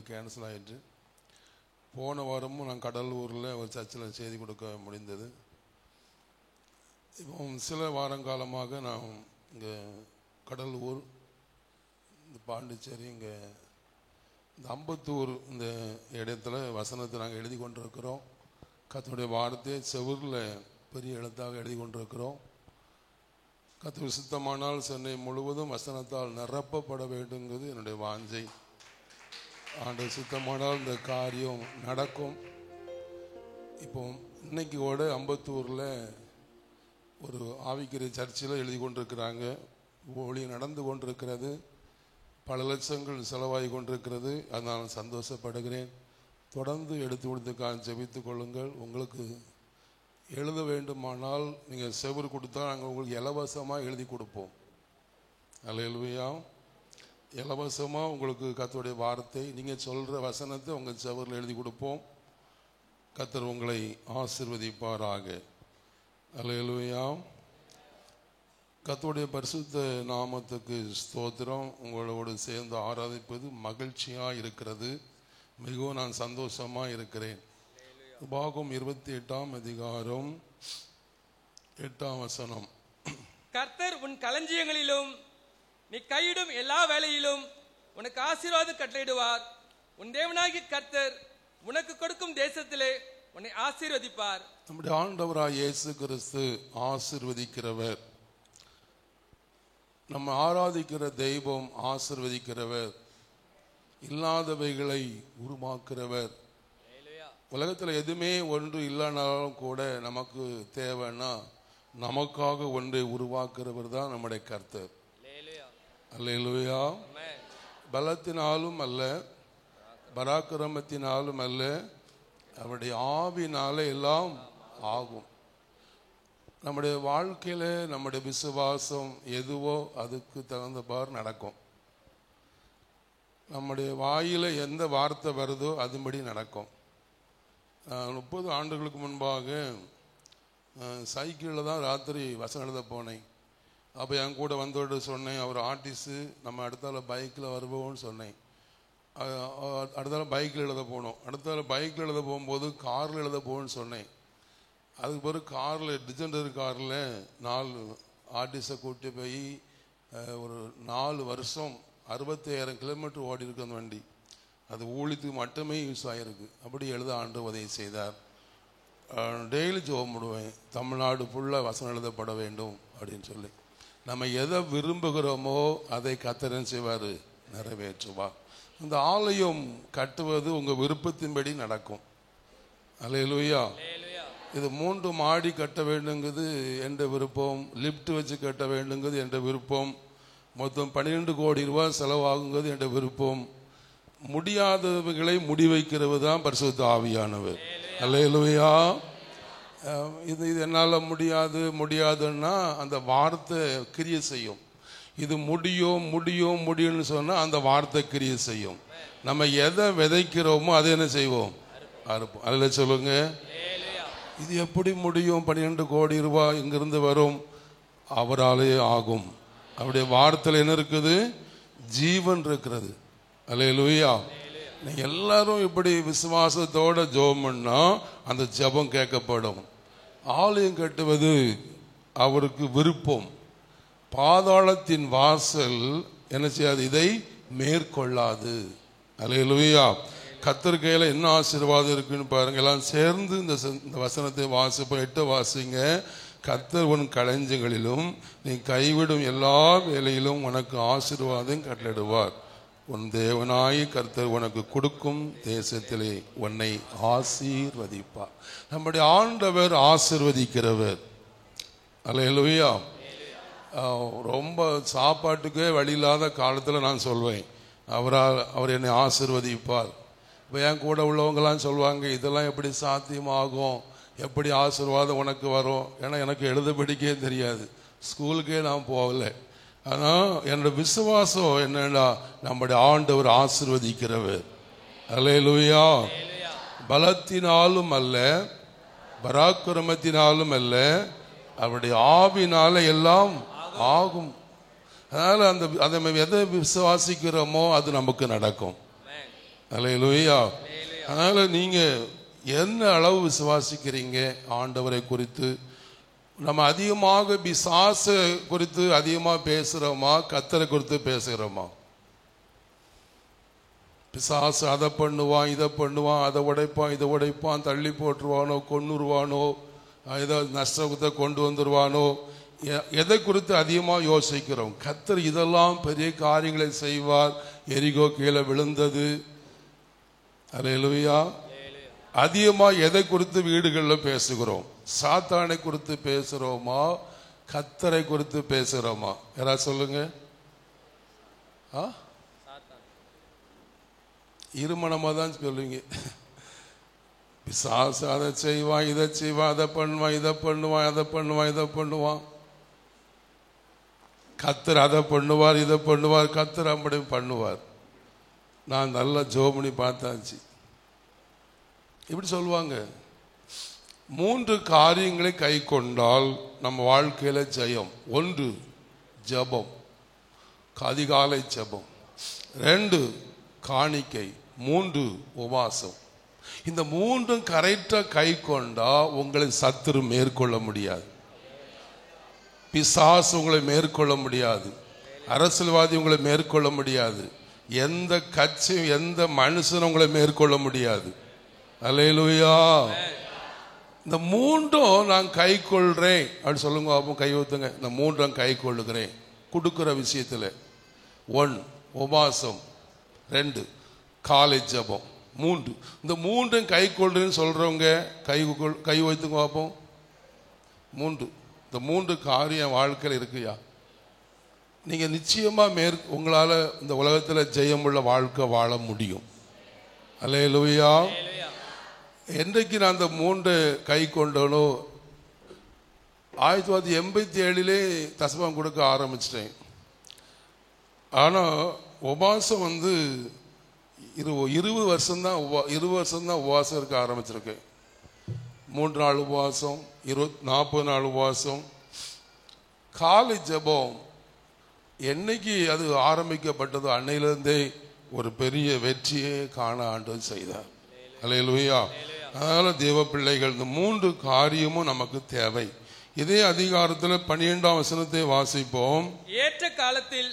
Cancel ஆகிட்டு. போன வாரமும் நான் கடலூரில் ஒரு சர்ச்சில் செய்தி கொடுக்க முடிந்தது. இப்போ சில வாரங்காலமாக நான் இங்கே கடலூர், இந்த பாண்டிச்சேரி, இங்கே இந்த அம்பத்தூர் இந்த இடத்துல வசனத்தை நாங்கள் எழுதி கொண்டிருக்கிறோம். கர்த்தருடைய வார்த்தையை செவுரில் பெரிய எழுத்தாக எழுதி கொண்டிருக்கிறோம். கர்த்தர் சுத்தமானால் சென்னை முழுவதும் வசனத்தால் நிரப்பப்பட வேண்டுங்கிறது என்னுடைய வாஞ்சை. ஆண்டவர் சுத்தமானால் இந்த காரியம் நடக்கும். இப்போ இன்னைக்கு கூட அம்பத்தூரில் ஒரு ஆவிக்குரிய சர்ச்சில் எழுதி கொண்டிருக்கிறாங்க. ஒளி நடந்து கொண்டிருக்கிறது. பல லட்சங்கள் செலவாகி கொண்டிருக்கிறது. அதனால் சந்தோஷப்படுகிறேன். தொடர்ந்து எடுத்து கொடுத்துக்காக ஜெபித்து கொள்ளுங்கள். உங்களுக்கு எழுத வேண்டுமானால் நீங்கள் செவுரு கொடுத்தா நாங்கள் உங்களுக்கு இலவசமாக எழுதி கொடுப்போம். அல்லேலூயா. இலவசமாக உங்களுக்கு கர்த்தருடைய வார்த்தை, நீங்கள் சொல்கிற வசனத்தை உங்கள் செவரில் எழுதி கொடுப்போம். கர்த்தர் உங்களை ஆசீர்வதிப்பாராக. அல்லேலூயா. கர்த்தருடைய பரிசுத்த நாமத்துக்கு ஸ்தோத்திரம். உங்களோடு சேர்ந்து ஆராதிப்பது மகிழ்ச்சியாக இருக்கிறது. மிகவும் நான் சந்தோஷமாக இருக்கிறேன். உபாகம் 28ஆம் அதிகாரம் 8ஆம் வசனம். கர்த்தர் உன் களஞ்சியங்களிலும் நீ கையிடும் எல்லா வேலையிலும் உனக்கு ஆசீர்வாதம் கட்டளையிடுவார். உன் தேவனாகிய கர்த்தர் உனக்கு கொடுக்கும் தேசத்திலே உன்னை ஆசீர்வதிப்பார். நம்முடைய ஆண்டவராய் இயேசு கிறிஸ்து ஆசீர்வதிக்கிறவர். நம்ம ஆராதிக்கிற தெய்வம் ஆசீர்வதிக்கிறவர். இல்லாதவைகளை உருவாக்குறவர். உலகத்தில் எதுவுமே ஒன்று இல்லைனாலும் கூட நமக்கு தேவைன்னா நமக்காக ஒன்றை உருவாக்குறவர் தான் நம்முடைய கர்த்தர். அல்லேலூயா. பலத்தினாலும் அல்ல, பராக்கிரமத்தினாலும் அல்ல, அவருடைய ஆவினால எல்லாம் ஆகும். நம்முடைய வாழ்க்கையில் நம்முடைய விசுவாசம் எதுவோ அதுக்கு தகுந்தபார் நடக்கும். நம்முடைய வாயில் எந்த வார்த்தை வருதோ அதுபடி நடக்கும். 30 ஆண்டுகளுக்கு முன்பாக சைக்கிளில் தான் ராத்திரி வசனம் எழுத போனேன். அப்போ என் கூட வந்தோடு சொன்னேன், அவர் ஆர்டிஸ்ட்டு, நம்ம அடுத்தால பைக்கில் வருவோம்னு சொன்னேன். அடுத்தால பைக்கில் எழுத போனோம். அடுத்தால பைக்கில் எழுத போகும்போது காரில் எழுத போகணும்னு சொன்னேன். அதுக்கு பிறகு காரில், டிஜெண்டர் காரில் 4 ஆர்டிஸ்டை கூட்டி போய் ஒரு 4 வருஷம் 65,000 கிலோமீட்டர் ஓடி இருக்கு அந்த வண்டி. அது ஊழியத்துக்கு மட்டுமே யூஸ் ஆகிருக்கு. அப்படி எழுத ஆண்டு உதவி செய்தார். டெய்லி ஜெபம் பண்ணுவேன், தமிழ்நாடு ஃபுல்லாக வசனம் எழுதப்பட வேண்டும் அப்படின்னு சொல்லி. நம்ம எதை விரும்புகிறோமோ அதை கர்த்தர் செய்வார், நிறைவேற்றுவார். இந்த ஆலயம் கட்டுவது உங்கள் விருப்பத்தின்படி நடக்கும். அல்லேலூயா. இது 3 மாடி கட்ட வேண்டுங்கிறது என்ற விருப்பம். லிஃப்ட் வச்சு கட்ட வேண்டுங்கிறது என்ற விருப்பம். மொத்தம் 12 கோடி ரூபாய் செலவாகுங்கிறது என்ற விருப்பம். முடியாதவைகளை முடிவைக்கிறவர் தான் பரிசுத்த ஆவியானவர். அல்லேலூயா. இது என்னால் முடியாதுன்னா அந்த வார்த்தை கிரியை செய்யும். இது முடியும்னு சொன்னால் அந்த வார்த்தை கிரியை செய்யும். நம்ம எதை விதைக்கிறோமோ அதை என்ன செய்வோம், அறுப்போம். அதில் சொல்லுங்க, இது எப்படி முடியும்? 12 கோடி ரூபாய் இங்கிருந்து வரும், அவராலே ஆகும். அவருடைய வார்த்தையில் என்ன இருக்குது? ஜீவன் இருக்கிறது. அல்லேலூயா. நீங்கள் எல்லாரும் இப்படி விசுவாசத்தோட ஜெபம் பண்ணா அந்த ஜெபம் கேட்கப்படும். ஆலயம் கட்டுவது அவருக்கு விருப்பம். பாதாளத்தின் வாசல் என்ன செய்யாது, இதை மேற்கொள்ளாது. அல்லேலூயா. கர்த்தர் கையில் என்ன ஆசீர்வாதம் இருக்குன்னு பாருங்க. எல்லாம் சேர்ந்து இந்த வசனத்தை வாசிப்போம். 8 வாசிங்க. கர்த்தர் உன் களஞ்சியங்களிலும் நீ கைவிடும் எல்லா வேலையிலும் உனக்கு ஆசீர்வாதம் கட்டளிடுவார். உன் தேவனாய் கர்த்தர் உனக்கு கொடுக்கும் தேசத்திலே உன்னை ஆசீர்வதிப்பார். நம்முடைய ஆண்டவர் ஆசீர்வதிக்கிறவர். அல்லேலூயா. ரொம்ப சாப்பாட்டுக்கே வழி இல்லாத காலத்தில் நான் சொல்வேன், அவர் என்னை ஆசீர்வதிப்பார். இப்போ என் கூட உள்ளவங்களாம் சொல்லுவாங்க, இதெல்லாம் எப்படி சாத்தியமாகும், எப்படி ஆசீர்வாதம் உனக்கு வரும்? ஏன்னா எனக்கு எழுத படிக்கவே தெரியாது, ஸ்கூலுக்கே நான் போகலை. ஆனால் என்னோட விசுவாசம் என்னன்னா, நம்முடைய ஆண்டவர் ஆசீர்வதிக்கிறவர். அல்லேலூயா. பலத்தினாலும் அல்ல, பராக்கிரமத்தினாலும் அல்ல, அவருடைய ஆவினால எல்லாம் ஆகும். அதனால அதை எதை விசுவாசிக்கிறோமோ அது நமக்கு நடக்கும். அல்லேலூயா. அதனால நீங்க என்ன அளவு விசுவாசிக்கிறீங்க ஆண்டவரை குறித்து? நம்ம அதிகமாக பிசாச குறித்து அதிகமாக பேசுகிறோமா, கர்த்தரை குறித்து பேசுகிறோமா? பிசாசு அதை பண்ணுவான், இதை பண்ணுவான், அதை உடைப்பான், இதை உடைப்பான், தள்ளி போட்டுருவானோ, கொன்னுருவானோ, ஏதாவது நஷ்டத்தை கொண்டு வந்துடுவானோ, எதை குறித்து அதிகமாக யோசிக்கிறோம்? கர்த்தர் இதெல்லாம் பெரிய காரியங்களை செய்வார். எரிகோ கீழே விழுந்தது. அல்லேலூயா. அதிகமாக எதை குறித்து வீடுகளில் பேசுகிறோம்? சாத்தானை குறித்து பேசுகிறோமா, கர்த்தரை குறித்து பேசுகிறோமா? யாராவது சொல்லுங்க. இருமணமாக தான் சொல்லுவீங்க. பிசாசு அதை செய்வான், இதை செய்வான், அதை பண்ணுவான், இதை பண்ணுவான், அதை பண்ணுவான், இதை பண்ணுவான். கர்த்தர் அதை பண்ணுவார், இதை பண்ணுவார், கர்த்தர் அப்படி பண்ணுவார். நான் நல்லா ஜோமணி பார்த்தாச்சு. இப்படி சொல்லுவாங்க. 3 காரியங்களை கை கொண்டால் நம்ம வாழ்க்கையில ஜெயம். 1 ஜெபம், அதிகாலை ஜெபம். 2 காணிக்கை. 3 உபவாசம். இந்த 3 கரெக்டா கை கொண்டா உங்களை சத்துரு மேற்கொள்ள முடியாது. பிசாசு உங்களை மேற்கொள்ள முடியாது. அரசியல்வாதி உங்களை மேற்கொள்ள முடியாது. எந்த கட்சியும் எந்த மனுஷனும் உங்களை மேற்கொள்ள முடியாது. அல்லேலூயா. இந்த 3 நான் கை கொள்றேன் அப்படின்னு சொல்லுங்க. அப்போ கை ஊத்துங்க. இந்த 3 கை கொள்ளுகிறேன் கொடுக்கிற விஷயத்துல. 1 உபவாசம், 2 காலை ஜெபம், 3 இந்த 3 கை கொள்றேன்னு சொல்றவங்க கை வைத்துங்க பார்ப்போம். 3 இந்த 3 காரியம் வாழ்க்கையில் இருக்குயா. நீங்க நிச்சயமா உங்களால இந்த உலகத்துல ஜெயமுள்ள வாழ்க்கை வாழ முடியும். அல்லேலூயா. என்றைக்கு நான் அந்த 3 கை கொண்டனோ, 1987 தசமம் கொடுக்க ஆரம்பிச்சிட்டேன். ஆனால் உபவாசம் 20 வருஷம்தான் 20 வருஷம்தான் உபவாசம் இருக்க ஆரம்பிச்சிருக்கேன். 3 நாள் உபவாசம், 40 நாள் உபவாசம். காலை ஜெபம் என்னைக்கு அது ஆரம்பிக்கப்பட்டதோ அன்னையிலிருந்தே ஒரு பெரிய வெற்றியை காண ஆண்டவர் செய்தார். அல்லேலூயா. அதனால தேவ பிள்ளைகள், இந்த 3 காரியமும் நமக்கு தேவை. இதே அதிகாரத்தில் 12ஆம் வசனத்தை வாசிப்போம். ஏற்ற காலத்தில்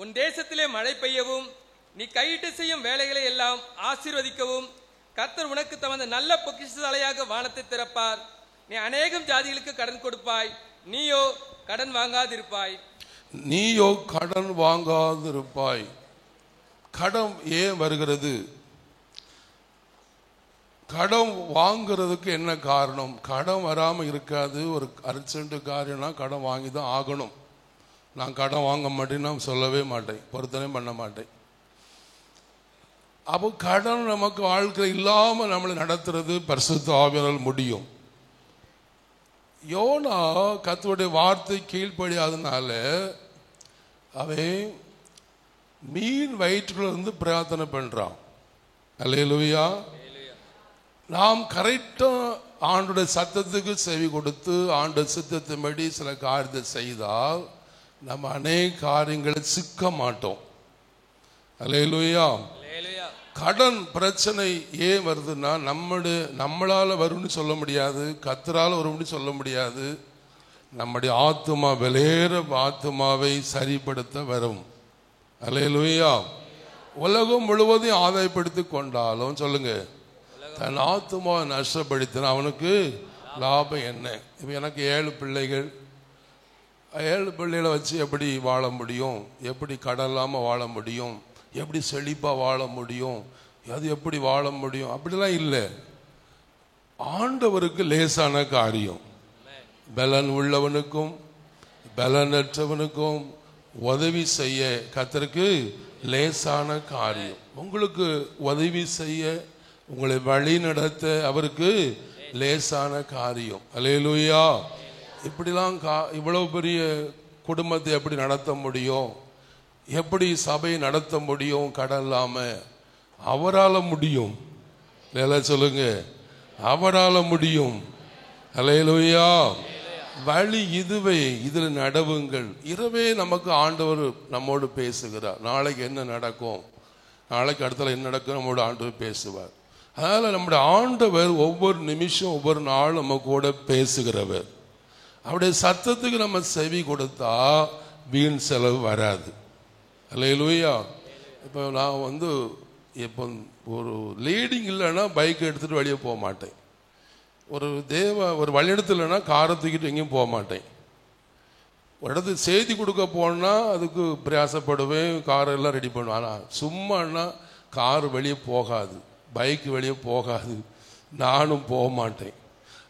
உன் தேசத்திலே மழை பெய்யவும், நீ கையிட்டு செய்யும் வேலைகளை எல்லாம் ஆசீர்வதிக்கவும் கர்த்தர் உனக்கு தமது நல்ல பொக்கிஷசாலையாக வானத்தை திறப்பார். நீ அநேகம் ஜாதிகளுக்கு கடன் கொடுப்பாய், நீயோ கடன் வாங்காதிருப்பாய். நீயோ கடன் வாங்காதிருப்பாய். கடன் ஏன் வருகிறது? கடன் வாங்குறதுக்கு என்ன காரணம்? கடன் வராம இருக்காது. ஒரு அர்ஜென்ட் காரியம்னா கடன் வாங்கி தான் ஆகணும். நான் கடன் வாங்க மாட்டேன்னு சொல்லவே மாட்டேன், பொருத்தனை பண்ண மாட்டேன். அப்போ கடன் நமக்கு வாழ்க்கை இல்லாம நம்மளை நடத்துறது பரிசுத்த ஆவியானவரால் முடியும். யோனா கர்த்தருடைய வார்த்தை கீழ்ப்படியாதனால அவன் மீன் வயிற்றுக்குள்ள இருந்து பிரார்த்தனை பண்றான். அல்லேலூயா. நாம் கரெக்டா ஆண்டோட சத்தத்துக்கு செவி கொடுத்து ஆண்டோட சித்தத்தின்படி சில காரியத்தை செய்தால் நம்ம அநேக காரியங்களை சிக்க மாட்டோம். அல்லேலூயா. கடன் பிரச்சனை ஏன் வருதுன்னா நம்மளால வரும்னு சொல்ல முடியாது, கர்த்தரால வரும்னு சொல்ல முடியாது. நம்முடைய ஆத்துமா வெளியேற ஆத்துமாவை சரிப்படுத்த வரும். அல்லேலூயா. உலகம் முழுவதும் ஆதாயப்படுத்தி கொண்டாலும் சொல்லுங்க, தன் ஆத்துமாவை நஷ்டப்படுத்தின அவனுக்கு லாபம் என்ன? இப்போ எனக்கு 7 பிள்ளைகள். 7 பிள்ளைகளை வச்சு எப்படி வாழ முடியும்? எப்படி கடன் இல்லாமல் வாழ முடியும்? எப்படி செழிப்பாக வாழ முடியும்? அது எப்படி வாழ முடியும்? அப்படிலாம் இல்லை. ஆண்டவருக்கு லேசான காரியம். பலன் உள்ளவனுக்கும் பலனற்றவனுக்கும் உதவி செய்ய கர்த்தருக்கு லேசான காரியம். உங்களுக்கு உதவி செய்ய, உங்களை வழி நடத்த அவருக்கு லேசான காரியம். அல்லேலூயா. இப்படிலாம் இவ்வளவு பெரிய குடும்பத்தை எப்படி நடத்த முடியும்? எப்படி சபையை நடத்த முடியும் கடன் இல்லாம? அவரால் முடியும். சொல்லுங்க, அவரால் முடியும். அல்லேலூயா. வழி இதுவே, இதில் நடவுங்கள். இரவே நமக்கு ஆண்டவர் நம்மோடு பேசுகிறார். நாளைக்கு என்ன நடக்கும்? நாளைக்கு அடுத்தால என்ன நடக்கும் நம்மளோட ஆண்டவர் பேசுவார். அதனால் நம்முடைய ஆண்டவர் ஒவ்வொரு நிமிஷம் ஒவ்வொரு நாளும் நம்ம கூட பேசுகிறவர். அவருடைய சத்தத்துக்கு நம்ம செவி கொடுத்தா வீண் செலவு வராது. அல்லேலூயா. இப்போ நான் இப்போ ஒரு லீடிங் இல்லைன்னா பைக் எடுத்துகிட்டு வெளியே போக மாட்டேன். ஒரு வழியிடத்து இல்லைன்னா காரை தூக்கிட்டு எங்கேயும் போக மாட்டேன். ஒரு இடத்துக்கு செய்தி கொடுக்க போனால் அதுக்கு பிரயாசப்படுவேன், காரெல்லாம் ரெடி பண்ணுவேன். ஆனால் சும்மானா கார் வெளியே போகாது, பைக்கு வெளியே போகாது, நானும் போக மாட்டேன்.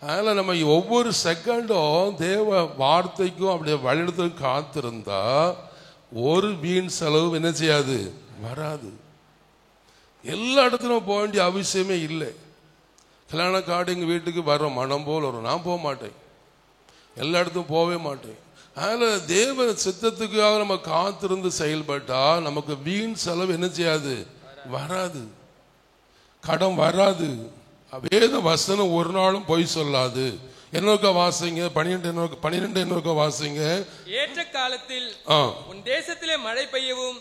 அதனால் நம்ம ஒவ்வொரு செகண்டும் தேவ வார்த்தைக்கும் அப்படியே வழியிடத்துக்கு காத்திருந்தா ஒரு வீண் செலவு என்ன செய்யாது, வராது. எல்லா இடத்துலையும் போக வேண்டிய அவசியமே இல்லை. கல்யாண கார்டு எங்கள் வீட்டுக்கு வர்ற மனம் போல் வரும், நான் போக மாட்டேன், எல்லா இடத்துக்கும் போகவே மாட்டேன். அதில் தேவ சித்தத்துக்காக நம்ம காத்திருந்து செயல்பட்டா நமக்கு வீண் செலவு என்ன செய்யாது, வராது, கடன் வராது. வேத வசனம் ஒரு நாளும் பொய் சொல்லாது. என்னோக்க வாசிங்க 12 வாசிங்க. ஏற்ற காலத்தில் உன் தேசத்திலே மழை பெய்யவும்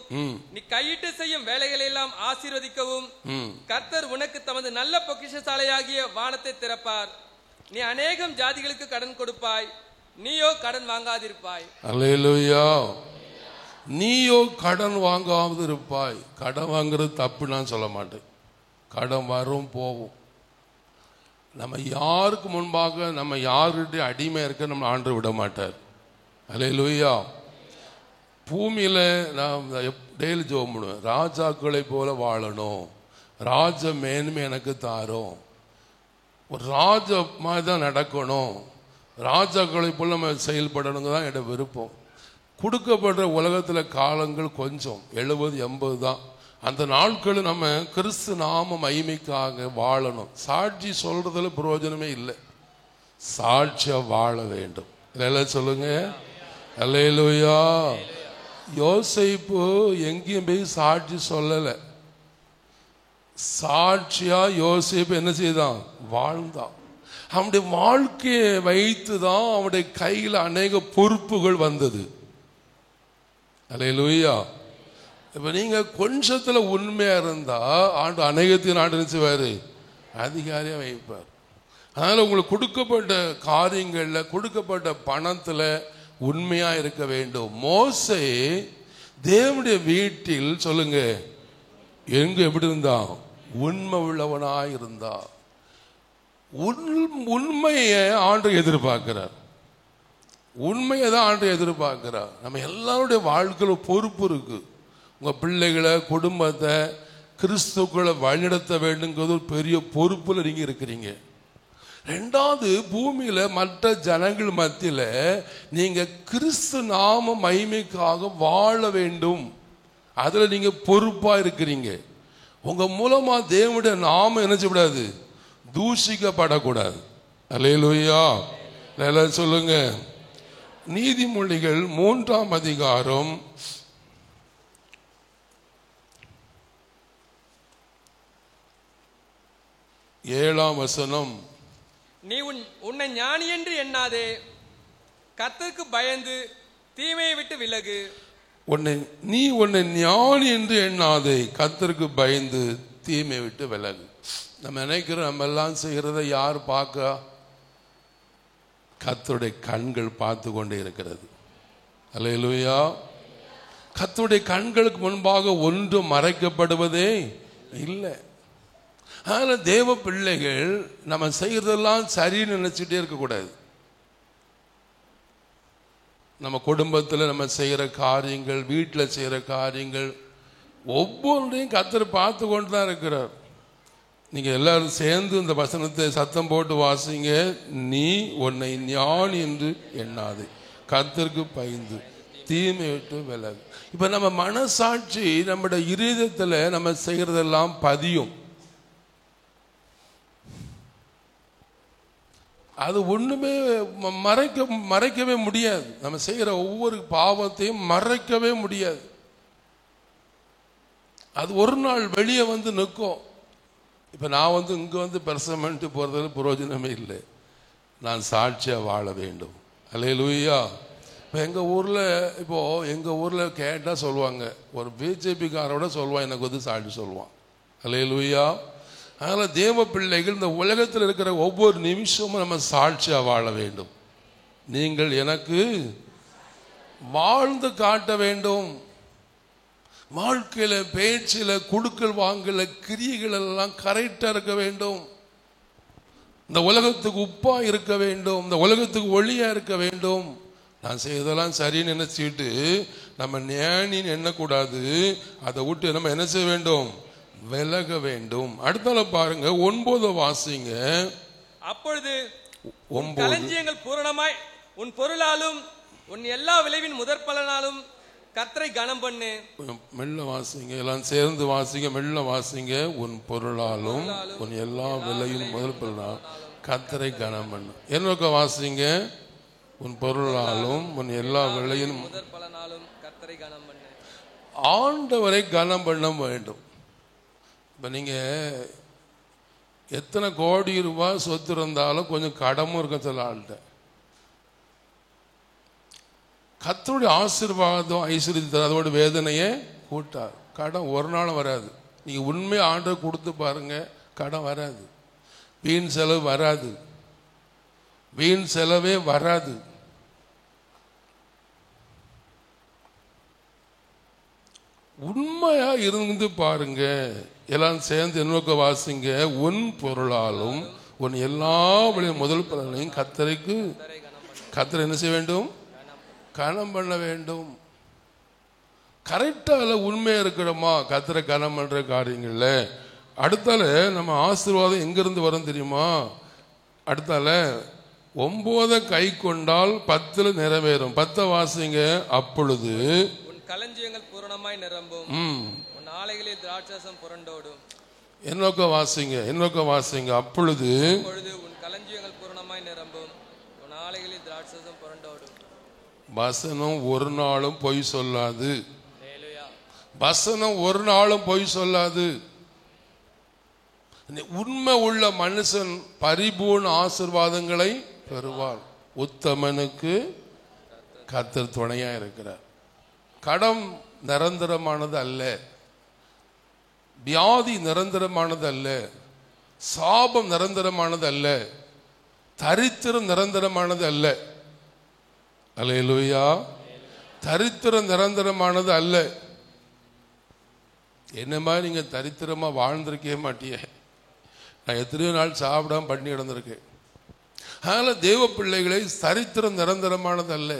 நீ கையிட்டு செய்யும் வேலைகளை எல்லாம் ஆசீர்வதிக்கவும் கர்த்தர் உனக்கு தமது நல்ல பொக்கிஷசாலையாகிய வானத்தை திறப்பார். நீ அநேகம் ஜாதிகளுக்கு கடன் கொடுப்பாய், நீயோ கடன் வாங்காதிருப்பாய். அல்லேலூயா. நீயோ கடன் வாங்காதிருப்பாய். கடன் வாங்குறது தப்பு நான் சொல்ல மாட்டேன். கடன் வரும் போகும். நம்ம யாருக்கு முன்பாக நம்ம யாருடைய அடிமை இருக்க நம்ம ஆண்டு விட மாட்டார். அல்லேலூயா. பூமியில நான் டெய்லி ஜெபம் பண்ணுவேன், ராஜாக்களை போல வாழணும், ராஜ மேன்மை எனக்கு தாரும், ஒரு ராஜ மாதிரி தான் நடக்கணும், ராஜாக்களை போல நம்ம செயல்படணுங்க தான் என்னோட விருப்பம். கொடுக்கப்படுற உலகத்தில் காலங்கள் கொஞ்சம் 70-80 தான். அந்த நாட்கள் நம்ம கிறிஸ்து நாம மகிமைக்காக வாழணும். சாட்சி சொல்றதுல பிரயோஜனமே இல்லை, சாட்சியா வாழ வேண்டும். எல்லாம் சொல்லுங்க அல்லேலூயா. யோசேப்பு எங்கேயும் போய் சாட்சி சொல்லல, சாட்சியா யோசேப்பு என்ன செய்தான், வாழ்ந்தான். அவனுடைய வாழ்க்கையை வைத்துதான் அவனுடைய கையில் அநேக பொறுப்புகள் வந்தது. அல்லேலூயா. இப்ப நீங்க கொஞ்சத்துல உண்மையா இருந்தா ஆண்டு அநேகத்தின் ஆண்டு நினைச்சுவாரு, அதிகாரியா வைப்பார். அதனால உங்களுக்கு கொடுக்கப்பட்ட காரியங்கள்ல கொடுக்கப்பட்ட பணத்துல உண்மையா இருக்க வேண்டும். மோசே தேவனுடைய வீட்டில் சொல்லுங்க எங்க எப்படி இருந்தா, உண்மை உள்ளவனாய் இருந்தா. உண்மையை ஆண்டு எதிர்பார்க்கிறார், உண்மையை தான் ஆண்டு எதிர்பார்க்கிறார். நம்ம எல்லாருடைய வாழ்க்கையில பொறுப்பு இருக்கு. உங்க பிள்ளைகளை குடும்பத்தை கிறிஸ்துக்களை வழிநடத்த வேண்டுங்கிறது ஒரு பெரிய பொறுப்புல நீங்க இருக்கிறீங்க. ரெண்டாவது, பூமியில மற்ற ஜனங்கள் மத்தியில நீங்க கிறிஸ்து நாம மகிமைக்காக வாழ வேண்டும், அதுல நீங்க பொறுப்பா இருக்கிறீங்க. உங்க மூலமா தேவனுடைய நாமம் என்ன செய்யக்கூடாது, தூஷிக்கப்படக்கூடாது. அல்லேலூயா. எல்லாம் சொல்லுங்க. நீதிமொழிகள் 3ஆம் அதிகாரம் 7ஆம் வசனம். நீ உன்னை ஞானி என்று எண்ணாதே, கர்த்தருக்கு பயந்து தீமையை விட்டு விலகு. நீ உன்னை ஞானி என்று எண்ணாதே, கர்த்தருக்கு பயந்து தீமையை விட்டு விலகு. நம்ம நினைக்கிறோம் நம்ம எல்லாம் செய்கிறத யார் பார்க்க, கர்த்தருடைய கண்கள் பார்த்து கொண்டே இருக்கிறது. அல்லேலூயா. கர்த்தருடைய கண்களுக்கு முன்பாக ஒன்றும் மறைக்கப்படுவதே இல்லை. அதனால தேவ பிள்ளைகள் நம்ம செய்யறதெல்லாம் சரின்னு நினைச்சிட்டே இருக்கக்கூடாது. நம்ம குடும்பத்தில் நம்ம செய்கிற காரியங்கள், வீட்டில் செய்கிற காரியங்கள் ஒவ்வொன்றையும் கர்த்தர் பார்த்து கொண்டு தான் இருக்கிறார். நீங்க எல்லாரும் சேர்ந்து இந்த வசனத்தை சத்தம் போட்டு வாசிங்க. நீ உன்னை ஞானி என்று எண்ணாதே, கர்த்தருக்கு பயந்து தீமை விட்டு விலகு. இப்ப நம்ம மனசாட்சி நம்முடைய இருதயத்துல நம்ம செய்யறதெல்லாம் பதியும். அது ஒண்ணுமே மறைக்கவே முடியாது. நம்ம செய்யற ஒவ்வொரு பாவத்தையும் மறைக்கவே முடியாது. அது ஒரு நாள் வெளியே வந்து நிற்கும். இப்ப நான் இங்க பெர்சமெண்ட் போறதுல பிரயோஜனமே இல்லை. நான் சாட்சியா வாழ வேண்டும். அல்லேலூயா. இப்ப இப்போ எங்கள் ஊரில் கேட்டால் சொல்லுவாங்க, ஒரு பிஜேபிக்காரோட சொல்லுவான், எனக்கு வந்து சாட்சி சொல்லுவான். அல்லேலூயா. அதனால் தேவ பிள்ளைகள் இந்த உலகத்தில் இருக்கிற ஒவ்வொரு நிமிஷமும் நம்ம சாட்சியாக வாழ வேண்டும். நீங்கள் எனக்கு வாழ்ந்து காட்ட வேண்டும். வாழ்க்கையில், பேச்சில், குடுக்கல் வாங்கல, கிரியைகள் எல்லாம் கரெக்டாக இருக்க வேண்டும். இந்த உலகத்துக்கு உப்பா இருக்க வேண்டும், இந்த உலகத்துக்கு ஒளியா இருக்க வேண்டும். நான் செய்ததெல்லாம் சரின்னு நினைச்சிட்டு நம்ம ஞானின்னு எண்ணக்கூடாது. அதை விட்டு நம்ம என்ன செய்ய வேண்டும்? விலக வேண்டும். அடுத்தால பாருங்க, 9 வாசிங்க. அப்பொழுது உன் களஞ்சியங்கள் பூரணமாய் உன் பொருளாலும் உன் எல்லா விளைவின் முதற் பலனாலும் கர்த்தரை கனம் பண்ணு. மெல்ல வாசிங்க, எல்லாம் சேர்ந்து வாசிங்க, மெல்ல வாசிங்க. உன் பொருளாலும் உன் எல்லா விளையும் முதல் பலனாலும் கர்த்தரை கனம் பண்ணு. என்ன வாசிங்க? உன் பொருளாலும் உன் எல்லா விளையும் முதற் பலனாலும் கர்த்தரை கனம் பண்ணு. ஆண்டவரை கனம் பண்ண வேண்டும். இப்போ நீங்கள் எத்தனை கோடி ரூபாய் சொத்து இருந்தாலும் கொஞ்சம் கடமும் இருக்க சில ஆள்கிட்ட. கர்த்தருடைய ஆசீர்வாதம் ஐஸ்வர்யத்தை அதோட வேதனையே கூட்டார். கடன் ஒரு நாளும் வராது. நீங்கள் உண்மையை ஆண்டவர் கொடுத்து பாருங்க, கடன் வராது, வீண் செலவு வராது, வீண் செலவே வராது. உண்மையா இருந்து பாருங்க. எல்லாம் சேர்ந்து என்னோக்க வாசிங்க. உன் பொருளாலும் உன் எல்லா முதல் பலனையும் கர்த்தருக்கு கர்த்தர் என்ன செய்ய வேண்டும்? கனம் பண்ண வேண்டும். கரெக்டாக உண்மையா இருக்கிறோமா கர்த்தரை கனம் பண்ற காரியங்கள்ல? அடுத்தால நம்ம ஆசீர்வாதம் எங்கிருந்து வரும் தெரியுமா? அடுத்தால 9 கை கொண்டால் 10 நிறைவேறும். 10 வாசிங்க. அப்பொழுது உன் களஞ்சியங்கள் பூரணமாய் நிரம்பும், உன் ஆலைகளில் திராட்சரசம் புரண்டோடும். என்னோக்க வாசிங்க, என்னோக்க வாசிங்க. அப்பொழுது உன் களஞ்சியங்கள் பூரணமாய் நிரம்பும், உன் ஆலைகளில் திராட்சரசம் புரண்டோடும். வசனம் ஒரு நாளும் பொய் சொல்லாது. வசனம் ஒரு நாளும் பொய் சொல்லாது. உண்மை உள்ள மனுஷன் பரிபூர்ண ஆசீர்வாதங்களை பெறுவார். உத்தமனுக்கு கர்த்தர் துணையா இருக்கிறார். கடன் நிரந்தரமானது அல்ல, வியாதி நிரந்தரமானது அல்ல, சாபம் நிரந்தரமானது அல்ல, தரித்திரம் நிரந்தரமானது அல்ல. அல்லேலூயா. தரித்திரம் நிரந்தரமானது அல்ல. என்ன மாதிரி நீங்க தரித்திரமா வாழ்ந்திருக்கவே மாட்டிய. நான் எத்தனையோ நாள் சாப்பிடாம பண்ணி கிடந்திருக்கேன். அதனால தேவ பிள்ளைகளை தரித்திரம் நிரந்தரமானது அல்ல.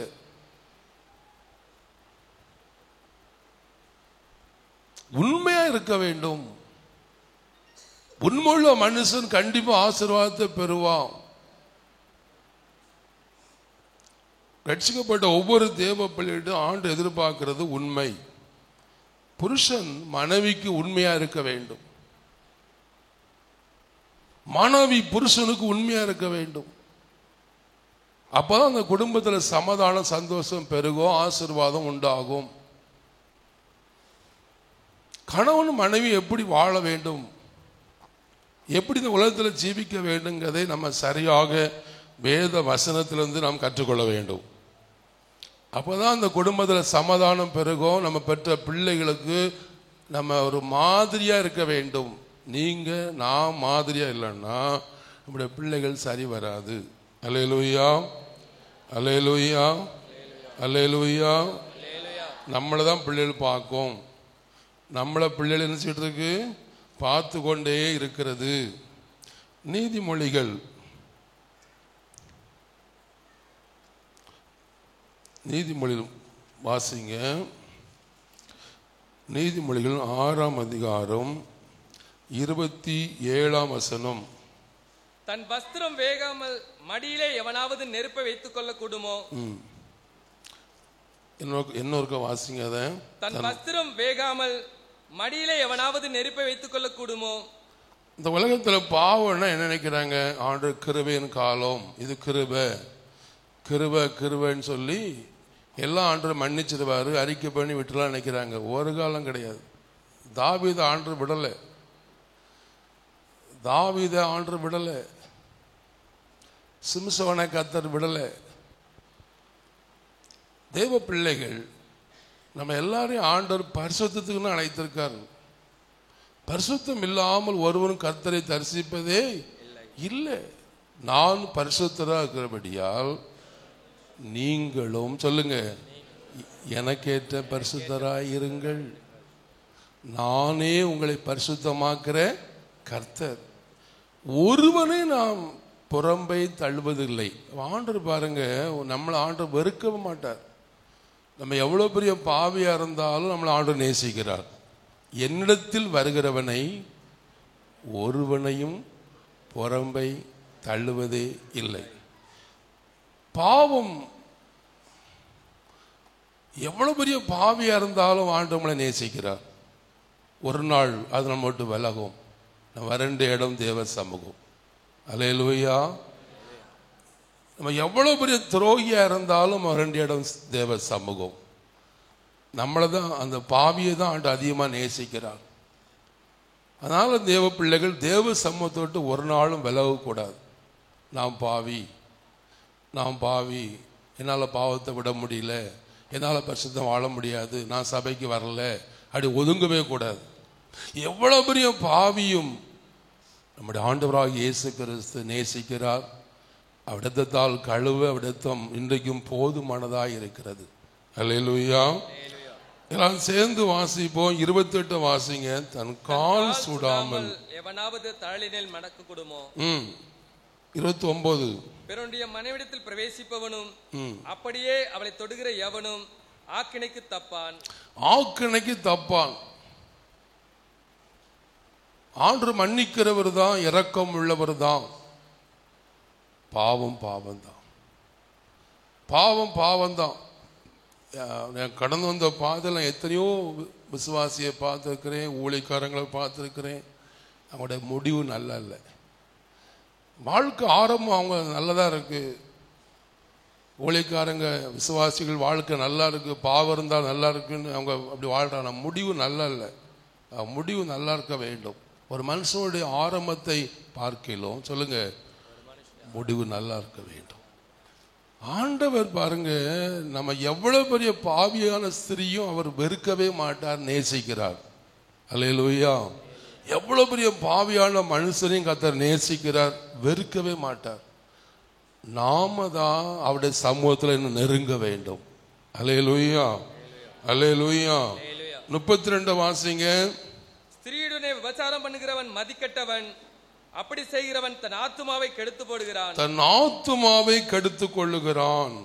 உண்மையா இருக்க வேண்டும். உண்மையுள்ள மனுஷன் கண்டிப்பா ஆசீர்வாதத்தை பெறுவான். ரட்சிக்கப்பட்ட ஒவ்வொரு தேவ பிள்ளையிடம் ஆண்டு எதிர்பார்க்கிறது உண்மை. புருஷன் மனைவிக்கு உண்மையா இருக்க வேண்டும், மனைவி புருஷனுக்கு உண்மையா இருக்க வேண்டும். அப்பதான் அந்த குடும்பத்தில் சமாதானம், சந்தோஷம் பெருகும், ஆசீர்வாதம் உண்டாகும். கணவன் மனைவி எப்படி வாழ வேண்டும், எப்படி இந்த உலகத்தில் ஜீவிக்க வேண்டுங்கிறதை நம்ம சரியாக வேத வசனத்திலிருந்து நாம் கற்றுக்கொள்ள வேண்டும். அப்போதான் அந்த குடும்பத்தில் சமாதானம் பெருகும். நம்ம பெற்ற பிள்ளைகளுக்கு நம்ம ஒரு மாதிரியா இருக்க வேண்டும். நீங்க நான் மாதிரியா இல்லைன்னா நம்முடைய பிள்ளைகள் சரி வராது. அல்லேலூயா, அல்லேலூயா, அல்லேலூயா. நம்மளை தான் பிள்ளைகள் பார்க்கும். நம்மளை பிள்ளைகள் என்ன செய்யிட்டு இருக்கு? பார்த்து கொண்டே இருக்கிறது. நீதிமொழிகள் வாசிங்க. நீதிமொழிகள் 6ஆம் அதிகாரம் 27ஆம் வசனம். தன் வஸ்திரம் வேகாமல் மடியிலே எவனாவது நெருப்பை வைத்துக் கொள்ள கூடுமோ? இன்னொருக்க வாசிங்க. அத தன் வஸ்திரம் வேகாமல் மடியிலே எவனாவது நெருப்பை வைத்துக் கொள்ள கூடுமோ? இந்த உலகத்துல பாவம்னா என்ன நினைக்கிறாங்க? ஆண்டு கிருபையின் காலம், இது கிருபை கிருபை கிருபைன்னு சொல்லி எல்லா ஆண்டு மன்னிச்சிருவாரு, அறிக்கை பண்ணி விட்டுலாம் நினைக்கிறாங்க. ஒரு காலம் கிடையாது. தாவீதை ஆண்டு விடலை, தாவீதை ஆண்டு விடலை, சிம்சோனை கர்த்தர் விடலை. தேவ பிள்ளைகள் நம்ம எல்லாரையும் ஆண்டவர் பரிசுத்தத்துக்குன்னு அழைத்திருக்காரு. பரிசுத்தம் இல்லாமல் ஒருவரும் கர்த்தரை தரிசிப்பதே இல்லை. நான் பரிசுத்தராக இருக்கிறபடியால் நீங்களும் சொல்லுங்க, எனக்கேற்ற பரிசுத்தராய் இருங்கள். நானே உங்களை பரிசுத்தமாக்குற கர்த்தர். ஒருவனை நாம் புறம்பை தள்ளுவதில்லை. ஆண்டவர் பாருங்க, நம்மளை ஆண்டவர் வெறுக்க மாட்டார். நம்ம எவ்வளவு பெரிய பாவியா இருந்தாலும் நம்மளை ஆண்டவர் நேசிக்கிறார். என்னிடத்தில் வருகிறவனை ஒருவனையும் புறம்பை தள்ளுவதே இல்லை. பாவம் எவ்வளவு பெரிய பாவியா இருந்தாலும் ஆண்டவர் நம்மளை நேசிக்கிறார். ஒரு நாள் அது நம்ம விட்டு விலகும். வறண்ட இடம் தேவ சமூகம். அல்லேலூயா. நம்ம எவ்வளவு பெரிய துரோகியா இருந்தாலும் வறண்ட இடம் தேவ சமூகம். நம்மளை தான், அந்த பாவியை தான் ஆண்டு அதிகமாக நேசிக்கிறார். அதனால தேவ பிள்ளைகள் தேவ சமூகத்தை விட்டு ஒரு நாளும் விலகக்கூடாது. நாம் பாவி, என்னால் பாவத்தை விட முடியல, என்னால் பரிசுத்தம் வாழ முடியாது, நான் சபைக்கு வரல, அப்படி ஒதுங்கவே கூடாது. எவ்வளவு பெரிய பாவியும் நம்முடைய ஆண்டவராக இயேசு கிறிஸ்து நேசிக்கிறார். அவ்விடத்தால் கழுவ அவ்விடத்தம் இன்றைக்கும் போதுமானதாக இருக்கிறது. அல்லேலூயா. எல்லாம் சேர்ந்து வாசிப்போம். 28 வாசிங்க. தன் கால் சுடாமல் எவனாவது தழலினில் மடக்கு கொடுமோ. 29 பிறனுடைய மனைவிடத்தில் பிரவேசிப்பவனும் அப்படியே அவளை தொடுகிற எவனும் ஆக்கினைக்கு தப்பான். ஆண்டு மன்னிக்கிறவர் தான், இரக்கம் உள்ளவர் தான். பாவம் தான். கடந்து வந்த பாதையில் எத்தனையோ விசுவாசியை பார்த்துருக்கிறேன், ஊழியக்காரங்களை பார்த்துருக்கிறேன். அவங்களுடைய முடிவு நல்லா இல்லை. வாழ்க்கை ஆரம்பம் அவங்க நல்லதாக இருக்கு. ஊழியக்காரங்க விசுவாசிகள் வாழ்க்கை நல்லா இருக்கு, பாவம் இருந்தால் நல்லா இருக்குன்னு அவங்க அப்படி வாழ்றாங்க. முடிவு நல்லா இல்லை. முடிவு நல்லா இருக்க வேண்டும். ஒரு மனுஷனுடைய ஆரம்பத்தை பார்க்கலாம், சொல்லுங்க, முடிவு நல்லா இருக்க வேண்டும். ஆண்டவர் பாருங்க, நம்ம எவ்வளவு பெரிய பாவியான ஸ்திரியும் அவர் வெறுக்கவே மாட்டார், நேசிக்கிறார். அல்லேலூயா. எவ்வளவு பெரிய பாவியான மனுஷனையும் கர்த்தர் நேசிக்கிறார், வெறுக்கவே மாட்டார். நாம தான் அவருடைய சமூகத்தில் இன்னும் நெருங்க வேண்டும். அல்லேலூயா. 32 வாசிங்க. ஸ்திரீயுடனே விபச்சாரம் பண்ணுகிறவன் மதிக்கட்டவன், அப்படி செய்கிறவன் தன் ஆத்துமாவை கெடுத்துக் கொள்ளுகிறான்.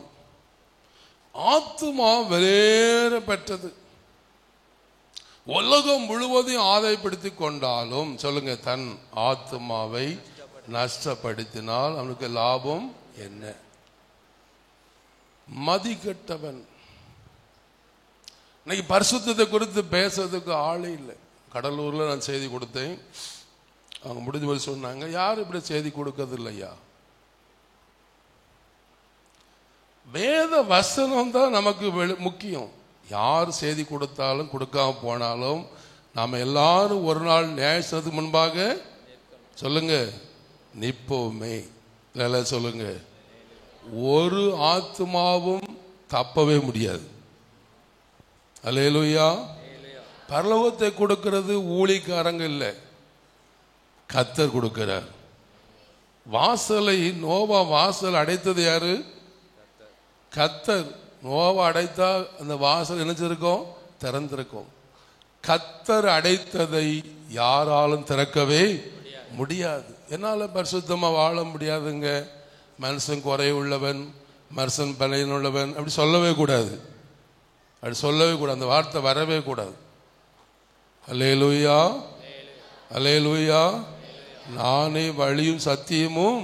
ஆத்துமா வெளியேற பெற்றது. உலகம் முழுவதையும் ஆதாயப்படுத்தி கொண்டாலும் சொல்லுங்க, தன் ஆத்துமாவை நஷ்டப்படுத்தினால் அவனுக்கு லாபம் என்ன? மதிக்கட்டவன். இன்னைக்கு பரிசுத்தத்தை குறித்து பேசுறதுக்கு ஆளே இல்லை. கடலூர்ல நான் செய்தி கொடுத்தேன். அவங்க முடிஞ்ச போது சொன்னாங்க, யாரும் இப்படி செய்தி கொடுக்கறது இல்லையா? வேத வசனம் தான் நமக்கு முக்கியம். யார் செய்தி கொடுத்தாலும் கொடுக்காம போனாலும் நாம எல்லாரும் ஒரு நாள் நியாயத்துக்கு முன்பாக சொல்லுங்க நிற்போமே. இல்ல சொல்லுங்க, ஒரு ஆத்மாவும் தப்பவே முடியாது. அல்லேலூயா. பரலோகத்தை கொடுக்கிறது ஊழியக்காரங்க இல்லை, கர்த்தர் கொடுக்கிறார். வாசலை நோவா வாசல் அடைத்தது யாரு? கர்த்தர். நோவா அடைத்தா அந்த வாசல் நினைச்சிருக்கோம், திறந்திருக்கும். கர்த்தர் அடைத்ததை யாராலும் திறக்கவே முடியாது. என்னால பரிசுத்தமா வாழ முடியாதுங்க, மனுஷன் குறை உள்ளவன், மனுஷன் பலன் உள்ளவன், அப்படி சொல்லவே கூடாது. அந்த வார்த்தை வரவே கூடாது. அல்லேலூயா. நானே வழியும் சத்தியமும்,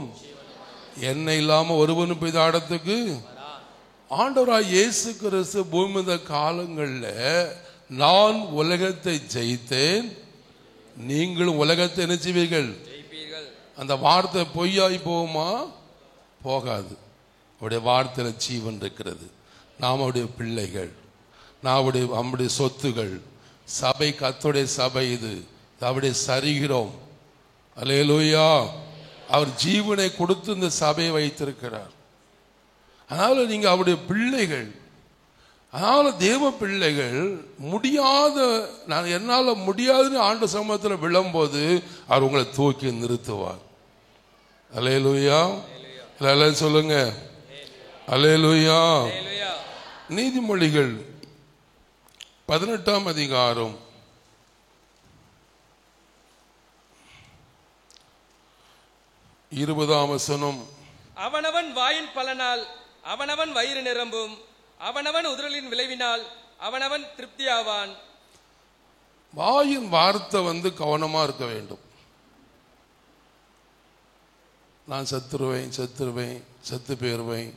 என்னை இல்லாம ஒருவனும் போய் இடத்துக்கு. ஆண்டவராய் இயேசு கிறிஸ்து பூமி காலங்கள்ல நான் உலகத்தை ஜெயித்தேன், நீங்களும் உலகத்தை நினைச்சுவீர்கள். அந்த வார்த்தை பொய்யாய் போகுமா? போகாது. அவருடைய வார்த்தையில ஜீவன் இருக்கிறது. நாம் அவருடைய பிள்ளைகள், நம்முடைய சொத்துகள். சபை கர்த்தருடைய சபை, இது அவருடைய சரீரம். அல்லேலூயா. அவர் ஜீவனை கொடுத்து இந்த சபையை வைத்திருக்கிறார். அதனால நீங்க அவருடைய பிள்ளைகள். அதனால தேவ பிள்ளைகள் முடியாத, நான் என்னால் முடியாதுன்னு ஆண்டு சமூகத்தில் விழும்போது அவர் உங்களை தூக்கி நிறுத்துவார். அல்லேலூயா, சொல்லுங்க அல்லேலூயா. நீதிமொழிகள் 18ஆம் அதிகாரம் 20ஆம் வசனம். அவனவன் வாயின் பலனால் அவனவன் வயிறு நிரம்பும், அவனவன் உதறலின் விளைவினால் அவனவன் திருப்தியாவான். வாயின் வார்த்தை கவனமா இருக்க வேண்டும். நான் செத்துருவேன், செத்து போயிருவேன்,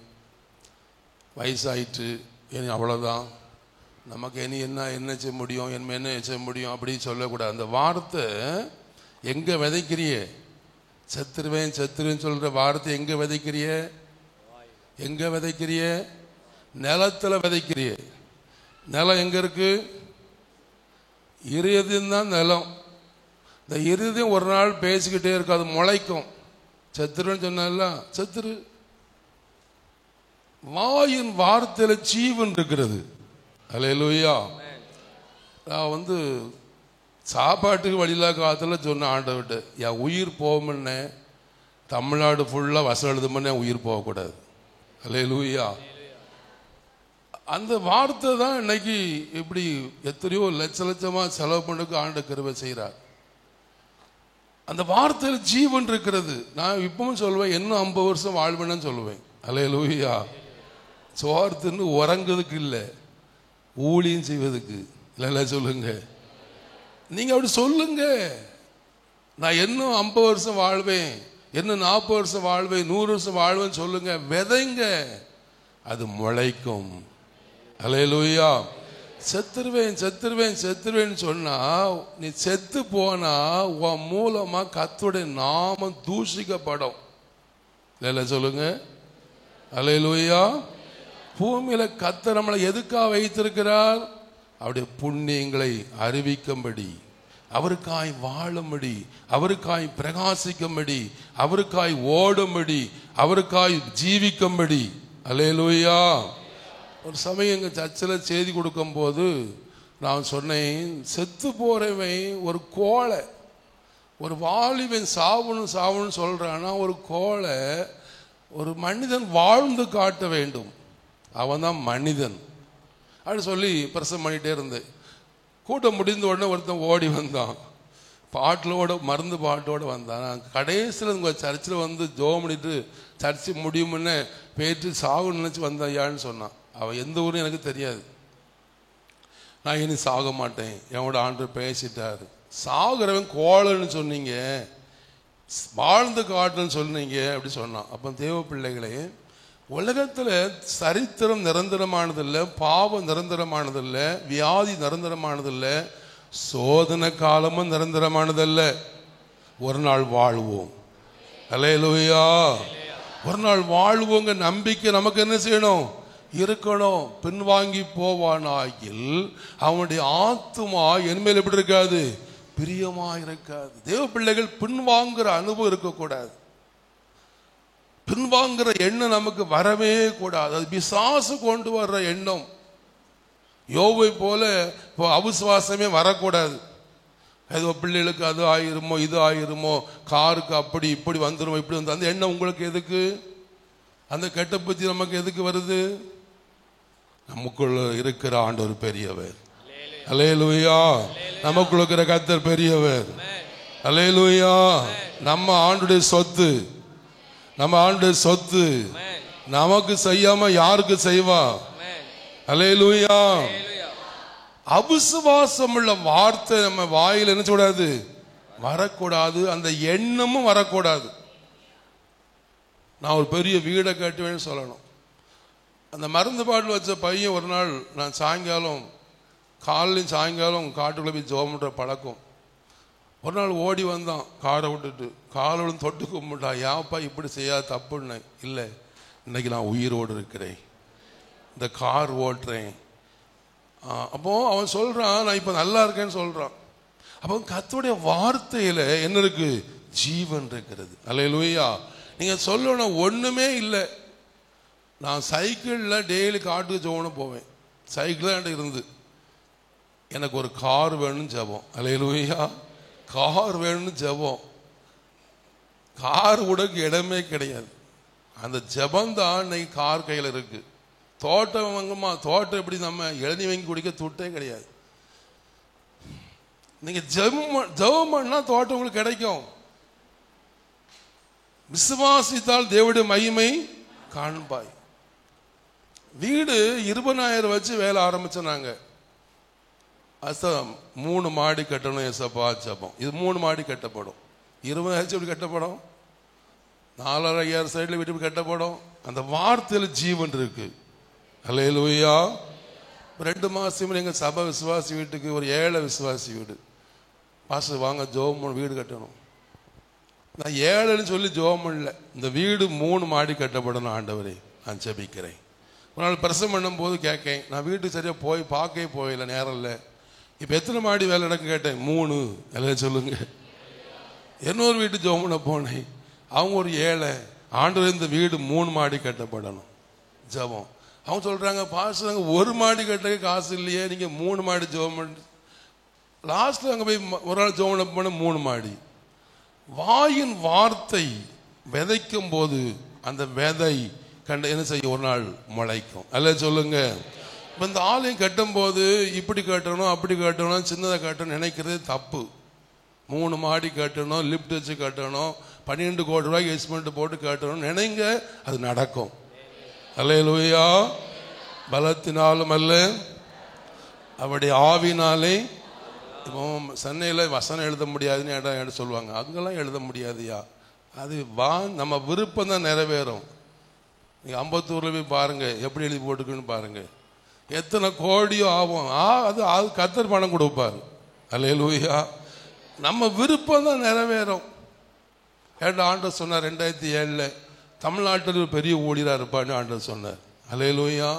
வயசாயிட்டு இனி அவ்வளோதான், நமக்கு இனி என்ன செய்ய முடியும், என்ன செய்ய முடியும் அப்படி சொல்லக்கூடாது. அந்த வார்த்தை எங்கே விதைக்கிறிய? செத்துருவேன் சொல்கிற வார்த்தை எங்கே விதைக்கிறிய? எங்கே விதைக்கிறிய? நிலத்தில் விதைக்கிறிய. நிலம் எங்கே இருக்கு? இருதயம் தான் நிலம். இந்த இருதயம் ஒரு நாள் பேசிக்கிட்டே இருக்கு, அது முளைக்கும். செத்துருன்னு சொன்னால செத்துரு. வாயின் வார்த்தையில ஜீவன் இருக்கிறது. அல்லேலூயா. நான் சாப்பாட்டுக்கு வழியில்லா காலத்துல சொன்ன ஆண்டவர்கிட்ட, என் உயிர் போகும்னு தமிழ்நாடு ஃபுல்லாக வசம் எழுதுமன்னு உயிர் போகக்கூடாது. அல்லேலூயா. அந்த வார்த்தை தான் இன்னைக்கு இப்படி எத்தனையோ லட்சமா செலவு பண்ணுக்கு ஆண்டு கிருபை செய்கிறார். அந்த வார்த்தையில் ஜீவன் இருக்கிறது. நான் இப்பவும் சொல்லுவேன், இன்னும் 50 வருஷம் வாழ்வேன்னு சொல்லுவேன். அல்லேலூயா. சோர்த்துன்னு உறங்குறதுக்கு இல்லை, ஊழியம் செய்வதுக்கு இல்லை. சொல்லுங்க, நீங்க அப்படி சொல்லுங்க. நான் இன்னும் 50 வருஷம் வாழ்வேன், இன்னும் 40 வருஷம் வாழ்வேன், 100 வருஷம் வாழ்வேன்னு சொல்லுங்க. விதைங்க, அது முளைக்கும். அல்லேலூயா. செத்துருவேன் சொன்னா நீ செத்து போனா உன் மூலமா கர்த்தருடைய நாமம் தூஷிக்கப்படும். இல்ல சொல்லுங்க. அல்லேலூயா. பூமியில கர்த்தர் நம்மளை எதுக்காக வைத்திருக்கிறார்? அவருடைய புண்ணியங்களை அறிவிக்கும்படி, அவருக்காய் வாழும்படி, அவருக்காய் பிரகாசிக்கும்படி, அவருக்காய் ஓடும்படி, அவருக்காய் ஜீவிக்கும்படி. அல்லேலூயா. ஒரு சமயம் எங்கள் சர்ச்சில் செய்தி கொடுக்கும் போது நான் சொன்னேன், செத்து போறவன் ஒரு கோழை, ஒரு வாலிபன் சாவணும் சொல்றான்னா ஒரு கோழை. ஒரு மனிதன் வாழ்ந்து காட்ட வேண்டும், அவன் தான் மனிதன் அப்படின்னு சொல்லி பிரசம் பண்ணிட்டே இருந்தேன். கூட்டம் முடிந்த உடனே ஒருத்தன் ஓடி வந்தான், மருந்து பாட்டோட வந்தான். நான் கடைசியில் உங்கள் சர்ச்சில் ஜோம் பண்ணிட்டு சர்ச்சு முடியும்னு போயிட்டு சாகுன்னு நினச்சி வந்தான் ஐயான்னு சொன்னான். அவன் எந்த ஊரும் எனக்கு தெரியாது. நான் இனி சாக மாட்டேன், என்னோட ஆண்டவர் பேசிட்டாரு. சாகுறவன் கோழன்னு சொன்னீங்க, வாழ்ந்து காட்டுன்னு சொன்னீங்க அப்படி சொன்னான். அப்போ தேவ பிள்ளைகளே, உலகத்தில் சரித்திரம் நிரந்தரமானதில்லை, பாவம் நிரந்தரமானதில்லை, வியாதி நிரந்தரமானதில்லை, சோதனை காலமும் நிரந்தரமானதல்ல. ஒரு நாள் வாழ்வோம். அல்லேலூயா. ஒரு நாள் வாழ்வோங்க நம்பிக்கை நமக்கு என்ன செய்யணும்? இருக்கணும். பின்வாங்கி போவானாகில் அவனுடைய ஆத்துமா என்மேல் எப்படி இருக்காது? பிரியமா இருக்காது. தேவ பிள்ளைகள் பின்வாங்குற அனுபவம் இருக்கக்கூடாது. பின்வாங்குற எண்ணம் நமக்கு வரவே கூடாது. அது பிசாசு கொண்டு வர்ற எண்ணம். யோபை போல இப்போ அவிசுவாசமே வரக்கூடாது. ஏதோ பிள்ளைகளுக்கு அது ஆயிருமோ, இது ஆயிருமோ, காருக்கு அப்படி இப்படி வந்துருமோ, இப்படி வந்து அந்த எண்ணம் உங்களுக்கு எதுக்கு? அந்த கெட்ட புத்தி நமக்கு எதுக்கு வருது? நமக்குள்ள இருக்கிற ஆண்டவர் பெரியவர். அல்லேலூயா. நமக்குள்ள இருக்கிற கர்த்தர் பெரியவர். அல்லேலூயா. நம்ம ஆண்டுடைய சொத்து, நம்ம ஆண்டுடைய சொத்து. நமக்கு செய்யாம யாருக்கு செய்வா? அல்லேலூயா. அவிசுவாசம் உள்ள வார்த்தை நம்ம வாயில் என்ன கூடாது? வரக்கூடாது. அந்த எண்ணமும் வரக்கூடாது. நான் ஒரு பெரிய வீடை கட்டுவேன்னு சொல்லணும். அந்த மருந்து பாட்டில் வச்ச பையன் ஒரு நாள், நான் சாயங்காலம் காலையும் சாயங்காலம் காட்டுக்குள்ள போய் ஜெபம் பண்ற பழக்கம். ஒரு நாள் ஓடி வந்தான் காரை விட்டுட்டு, காலோடு தொட்டு கும்பிட்டான். ஏன்ப்பா இப்படி செய்யாத தப்புன்னு. இல்லை, இன்னைக்கு நான் உயிரோடு இருக்கிறேன், இந்த கார் ஓட்டுறேன். அப்போ அவன் சொல்றான், நான் இப்ப நல்லா இருக்கேன்னு சொல்றான். அப்போ கர்த்தருடைய வார்த்தையில என்ன இருக்கு? ஜீவன் இருக்கிறது. அல்லேலூயா. நீங்க சொல்லணும் ஒண்ணுமே இல்லை. நான் சைக்கிள்ல டெய்லி காட்டுக்கு ஜோன்னு போவேன். சைக்கிள் தான் இருந்து எனக்கு ஒரு கார் வேணும்னு ஜெபம். அல்லேலூயா. கார் வேணும்னு ஜெபம். கார் உடக்கு இடமே கிடையாது. அந்த ஜெபம் தான் இன்னைக்கு கார் கையில் இருக்கு. தோட்டம் வாங்கம்மா, தோட்டம் எப்படி நம்ம எழுதி வாங்கி குடிக்க துட்டே கிடையாது. நீங்க ஜெபம் பண்ணா தோட்டம் உங்களுக்கு கிடைக்கும். விசுவாசித்தால் தேவனுடைய மகிமை காண்பாய். வீடு 20,000 வச்சு வேலை ஆரம்பிச்சோம். 3 மாடி கட்டணும் ஏசப்பா ஜெபம். இது 3 மாடி கட்டப்படும். 20,000 எப்படி கட்டப்படும்? 4,500 சைடில் வீட்டு கட்டப்படும். அந்த வார்த்தையில் ஜீவன் இருக்கு. அல்லேலூயா. 2 மாசம் எங்க சபை விசுவாசி வீட்டுக்கு ஒரு ஏழை விசுவாசி வீடு, பாஸ்டர் வாங்க ஜெபம் வீடு கட்டணும். நான் ஏழைன்னு சொல்லி ஜெபம் பண்ணல. இந்த வீடு 3 மாடி கட்டப்படணும் ஆண்டவரே நான் ஜெபிக்கிறேன். ஒரு நாள் பிரசவம் பண்ணும் போது கேட்கேன், நான் வீட்டுக்கு சரியா போய் பார்க்கவே போயில, நேரம் இல்லை. இப்போ எத்தனை மாடி வேலை நடக்கு கேட்டேன். 3. எல்லாம் சொல்லுங்க. இன்னொரு வீட்டு ஜெபம் பண்ண போனேன். அவங்க ஒரு ஏழை, ஆண்டவர் இந்த வீடு 3 மாடி கட்டப்படணும் ஜெபம். அவங்க சொல்றாங்க, பாஸ்டர் நாங்கள் 1 மாடி கட்ட காசு இல்லையே, நீங்க 3 மாடி ஜெபம் பண்ண. லாஸ்ட்ல அங்கே போய் ஒரு நாள் ஜெபம் பண்ண 3 மாடி. வாயின் வார்த்தை விதைக்கும் போது அந்த விதை கண்டு என்ன செய்ய ஒரு நாள் முளைக்கும். அல்ல சொல்லுங்க. இப்போ இந்த ஆலயம் கட்டும் போது இப்படி கட்டணும் அப்படி கட்டணும் சின்னதாக கட்டணும் நினைக்கிறது தப்பு. 3 மாடி கட்டணும், லிப்ட் வச்சு கட்டணும், 12 கோடி ரூபாய்க்கு எஸ்டிமேட் போட்டு கட்டணும் நினைங்க, அது நடக்கும். அல்லேலூயா. பலத்தினாலும் அல்ல, அவருடைய ஆவினாலே. இப்போ சென்னையில் வசனம் எழுத முடியாதுன்னு இடம் சொல்லுவாங்க, அங்கெல்லாம் எழுத முடியாதுயா. அது நம்ம விருப்பம் தான் நிறைவேறும். நீங்கள் அம்பத்தூரில் போய் பாருங்க, எப்படி எழுதி போட்டுக்குன்னு பாருங்க, எத்தனை கோடியோ ஆகும். அது கர்த்தர் பணம் கொடுப்பாரு. அல்லேலூயா. நம்ம விருப்பம் தான் நிறைவேறும். ஆண்டவர் சொன்னார் 2007 தமிழ்நாட்டில் பெரிய ஊழியராக இருப்பான்னு ஆண்டவர் சொன்னார். அல்லேலூயா.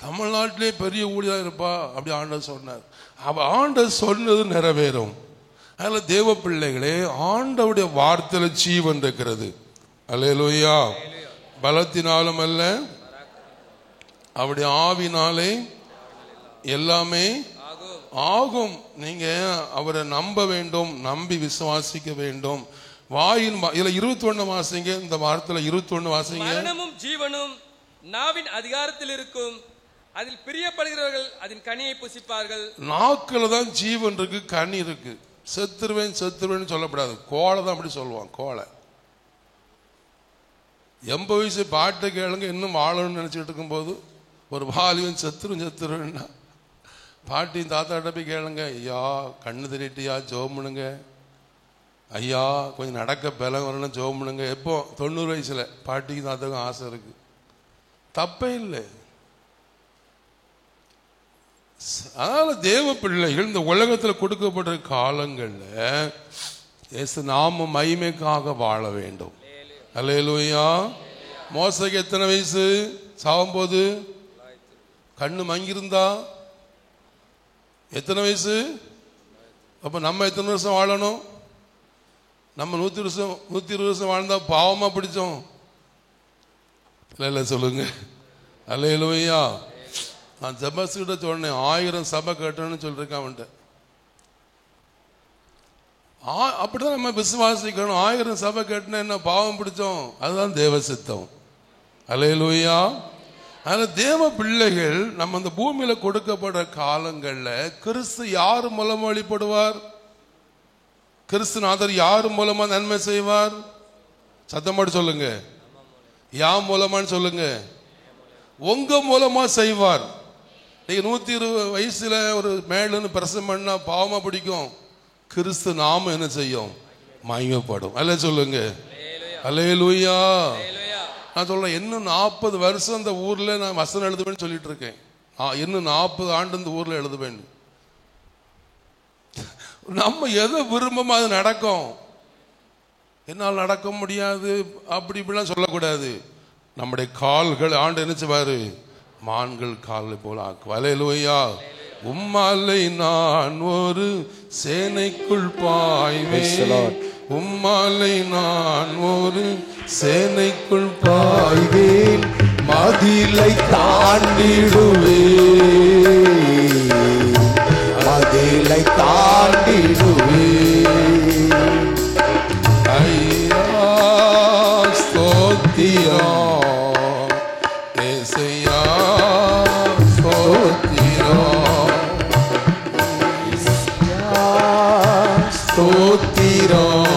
தமிழ்நாட்டிலே பெரிய ஊழியராக இருப்பா அப்படி ஆண்டவர் சொன்னார். ஆண்டவர் சொன்னது நிறைவேறும். அதில் தேவ பிள்ளைகளே, ஆண்டவருடைய வார்த்தையில் ஜீவன் இருக்கிறது. அல்லேலூயா. பலத்தினாலும் அல்ல, அவருடைய ஆவினாலே எல்லாமே ஆகும். நீங்க அவரை நம்ப வேண்டும், நம்பி விசுவாசிக்க வேண்டும். வாயின் இதுல 21 வாசிங்க. இந்த வார்த்தையில 21 வாசிங்க. மரணமும் ஜீவனும் நாவின் அதிகாரத்தில் இருக்கும், அதில் பிரியப்படுகிறவர்கள் அதன் கனியை புசிப்பார்கள். நாக்குல தான் ஜீவன் இருக்கு, கனி இருக்கு. செத்துருவேன் செத்துருவேன்னு சொல்லப்படாது. கோலை தான் அப்படி சொல்லுவான். கோலை 80 வயசு பாட்டை கேளுங்க, இன்னும் வாழணும்னு நினைச்சிட்டு இருக்கும் போது ஒரு வாலிவன் செத்துருவேன்னா பாட்டியும் தாத்தாட்ட போய் கேளுங்க, ஐயா கண்ணு தெரிட்டியா ஜெபம் பண்ணுங்க, ஐயா கொஞ்சம் நடக்க பலம் வரணும் ஜெபம் பண்ணுங்க. எப்போ 90 வயசுல பாட்டிக்கு தாத்தாக்கும் ஆசை இருக்கு, தப்பே இல்லை. அதனால தேவ பிள்ளைகள் இந்த உலகத்தில் கொடுக்கப்பட்ட காலங்கள்ல இயேசு நாம மகிமைக்காக வாழ வேண்டும். அல்லேலூயா. மோசேக்கு எத்தனை வயசு சாகும்போது? கண்ணு மங்கியிருந்தா எத்தனை வயசு? அப்ப நம்ம எத்தனை வருஷம் வாழணும்? நம்ம 120 வருஷம் வாழ்ந்தா பாவமா பிடிச்சோம் இல்ல சொல்லுங்க. அல்லேலூயா. நான் ஜெபஸ்கிட்ட சொன்னேன், 1000 சபை கட்டணும்னு சொல்லிருக்கேன் அவன்கிட்ட. அப்படிதான் நம்ம விசுவாசிக்கணும். 1000 சபை கட்டின என்ன பாவம் பிடிச்சோம்? அதுதான் தேவ சித்தம். அல்லேலூயா. அதனால தேவ பிள்ளைகள் நம்ம இந்த பூமியில கொடுக்கப்படுற காலங்கள்ல கிறிஸ்து யாரு மூலமா வழிபடுவார்? கிறிஸ்துநாதர் யாரு மூலமா நன்மை செய்வார்? சத்தமாடு சொல்லுங்க. யா மூலமான்னு சொல்லுங்க. உங்க மூலமா செய்வார். நீங்க 120 வயசுல ஒரு மேலுன்னு பிரசவம் பண்ணா பாவமா பிடிக்கும், கிறிஸ்து நாம என்ன செய்யும்? மகிமைப்படும். அல்ல சொல்லுங்க. அல்லேலூயா. நான் சொல்றேன், இன்னும் 40 வருஷம் இந்த ஊர்ல நான் வசனம் எழுதுவேன்னு சொல்லிட்டு இருக்கேன். இன்னும் 40 ஆண்டு இந்த ஊர்ல எழுதுவேன். நம்ம எதை விரும்பமோ அது நடக்கும். என்னால் நடக்க முடியாது அப்படி இப்படிலாம் சொல்லக்கூடாது. நம்முடைய கால்கள் ஆண்டு என்ன செய்வாரு? மான்கள் காலை போல ஆக்கு. அல்லேலூயா. உம்மாலை நான் ஒரு சேனைக்குள் பாய்வேன், உம்மாலை நான் ஒரு சேனைக்குள் பாய்வேன், மதிலை தாண்டிடுவே, மதிலை தாண்டிடுவே. ஐயா ஸ்தோத்திரம், ஏசையா ஸ்தோத்திரம், ஸ்தோத்திரம்,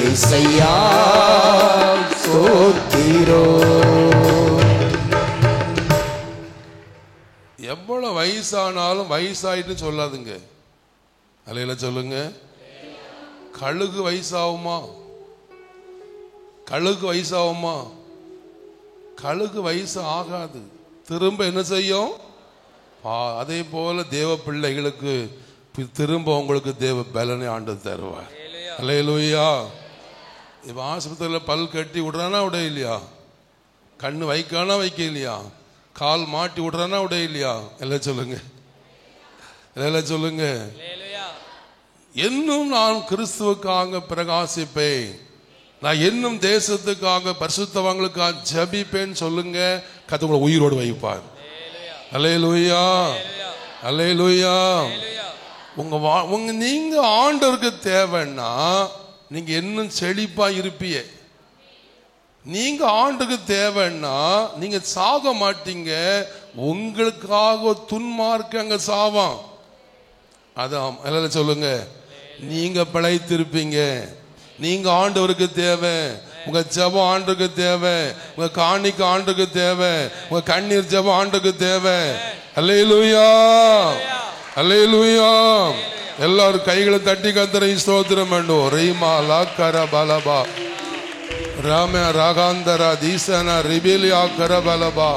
ஏசையா ஸ்தோத்திரம். எவ்வளவு வயசானாலும் வயசாயிட்டு சொல்லாதுங்க. அல்லேலூயா சொல்லுங்க. கழுகு வயசாகுமா? கழுகு வயசாகுமா? கழுகு வயசு ஆகாது. திரும்ப என்ன செய்யும்? அதே போல தேவ பிள்ளைகளுக்கு திரும்ப உங்களுக்கு தேவ பலனை ஆண்டவர் தருவார். அல்லேலூயா. இப்ப ஆஸ்பத்திரியில் பல் கட்டி விடுறானா விட இல்லையா? கண்ணு வைக்கானா வைக்க இல்லையா? கால் மாட்டி விடுறானா விட இல்லையா? எல்லாம் சொல்லுங்க, எல்லாம் சொல்லுங்க. இன்னும் நான் கிறிஸ்துவுக்காக பிரகாசிப்பேன், நான் இன்னும் தேசத்துக்காக பரிசுத்தவான்களுக்காக ஜெபிப்பேன் சொல்லுங்க. கர்த்தர் உயிரோடு வைப்பார். அல்லேலூயா, அல்லேலூயா. உங்க நீங்க ஆண்டவருக்கு தேவைன்னா நீங்க இன்னும் செழிப்பா இருப்பீங்க. நீங்க ஆண்டுக்கு தேவைன்னா நீங்க சாக மாட்டீங்க. உங்களுக்காக துன்மார்க்க அங்க சாவான். அதான் எல்லாம் சொல்லுங்க. நீங்க பிழைத்திருப்பீங்க. நீங்க ஆண்டவருக்கு தேவை. உங்க ஜெபம் ஆண்டுக்கு தேவை. உங்க காணிக்கை ஆண்டுக்கு தேவை. உங்க கண்ணீர் ஜெபம் ஆண்டுக்கு தேவை. அல்லேலூயா, அல்லேலூயா. எல்லாரும் கைகளை தட்டி கர்த்தரை ஸ்தோத்திரம் பண்ணுவோம். ரீமா லாக்கர பலபா ராம ராகாந்தரா தீசன ரிபிலியா கரபலபா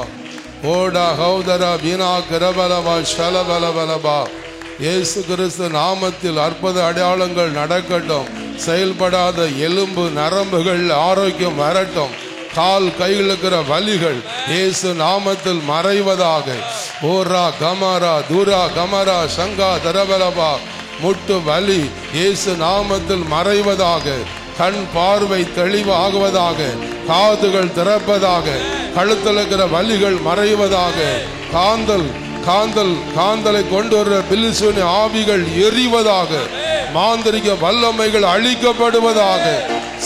ஓடா ஹௌதரா வீணா கரபலபா ஷலபலபலபா. இயேசு கிறிஸ்து நாமத்தில் அற்புத அடையாளங்கள் நடக்கட்டும். செயல்படாத எலும்பு நரம்புகள் ஆரோக்கியம் வரட்டும். கால் கையில் இருக்கிற வலிகள் இயேசு நாமத்தில் மறைவதாக. ஓரா கமரா தூரா கமரா சங்கா தரபலபா. முட்டு வலி இயேசு நாமத்தில் மறைவதாக. கண் பார்வை தெளிவாகுவதாக. காதுகள் திறப்பதாக. கழுத்தில் இருக்கிற வலிகள் மறைவதாக. காந்தல் காந்தல் காந்தலை கொண்டு வர பிலிசூனி ஆவிகள் எரிவதாக. மாந்திரிக வல்லமைகள் அழிக்கப்படுவதாக.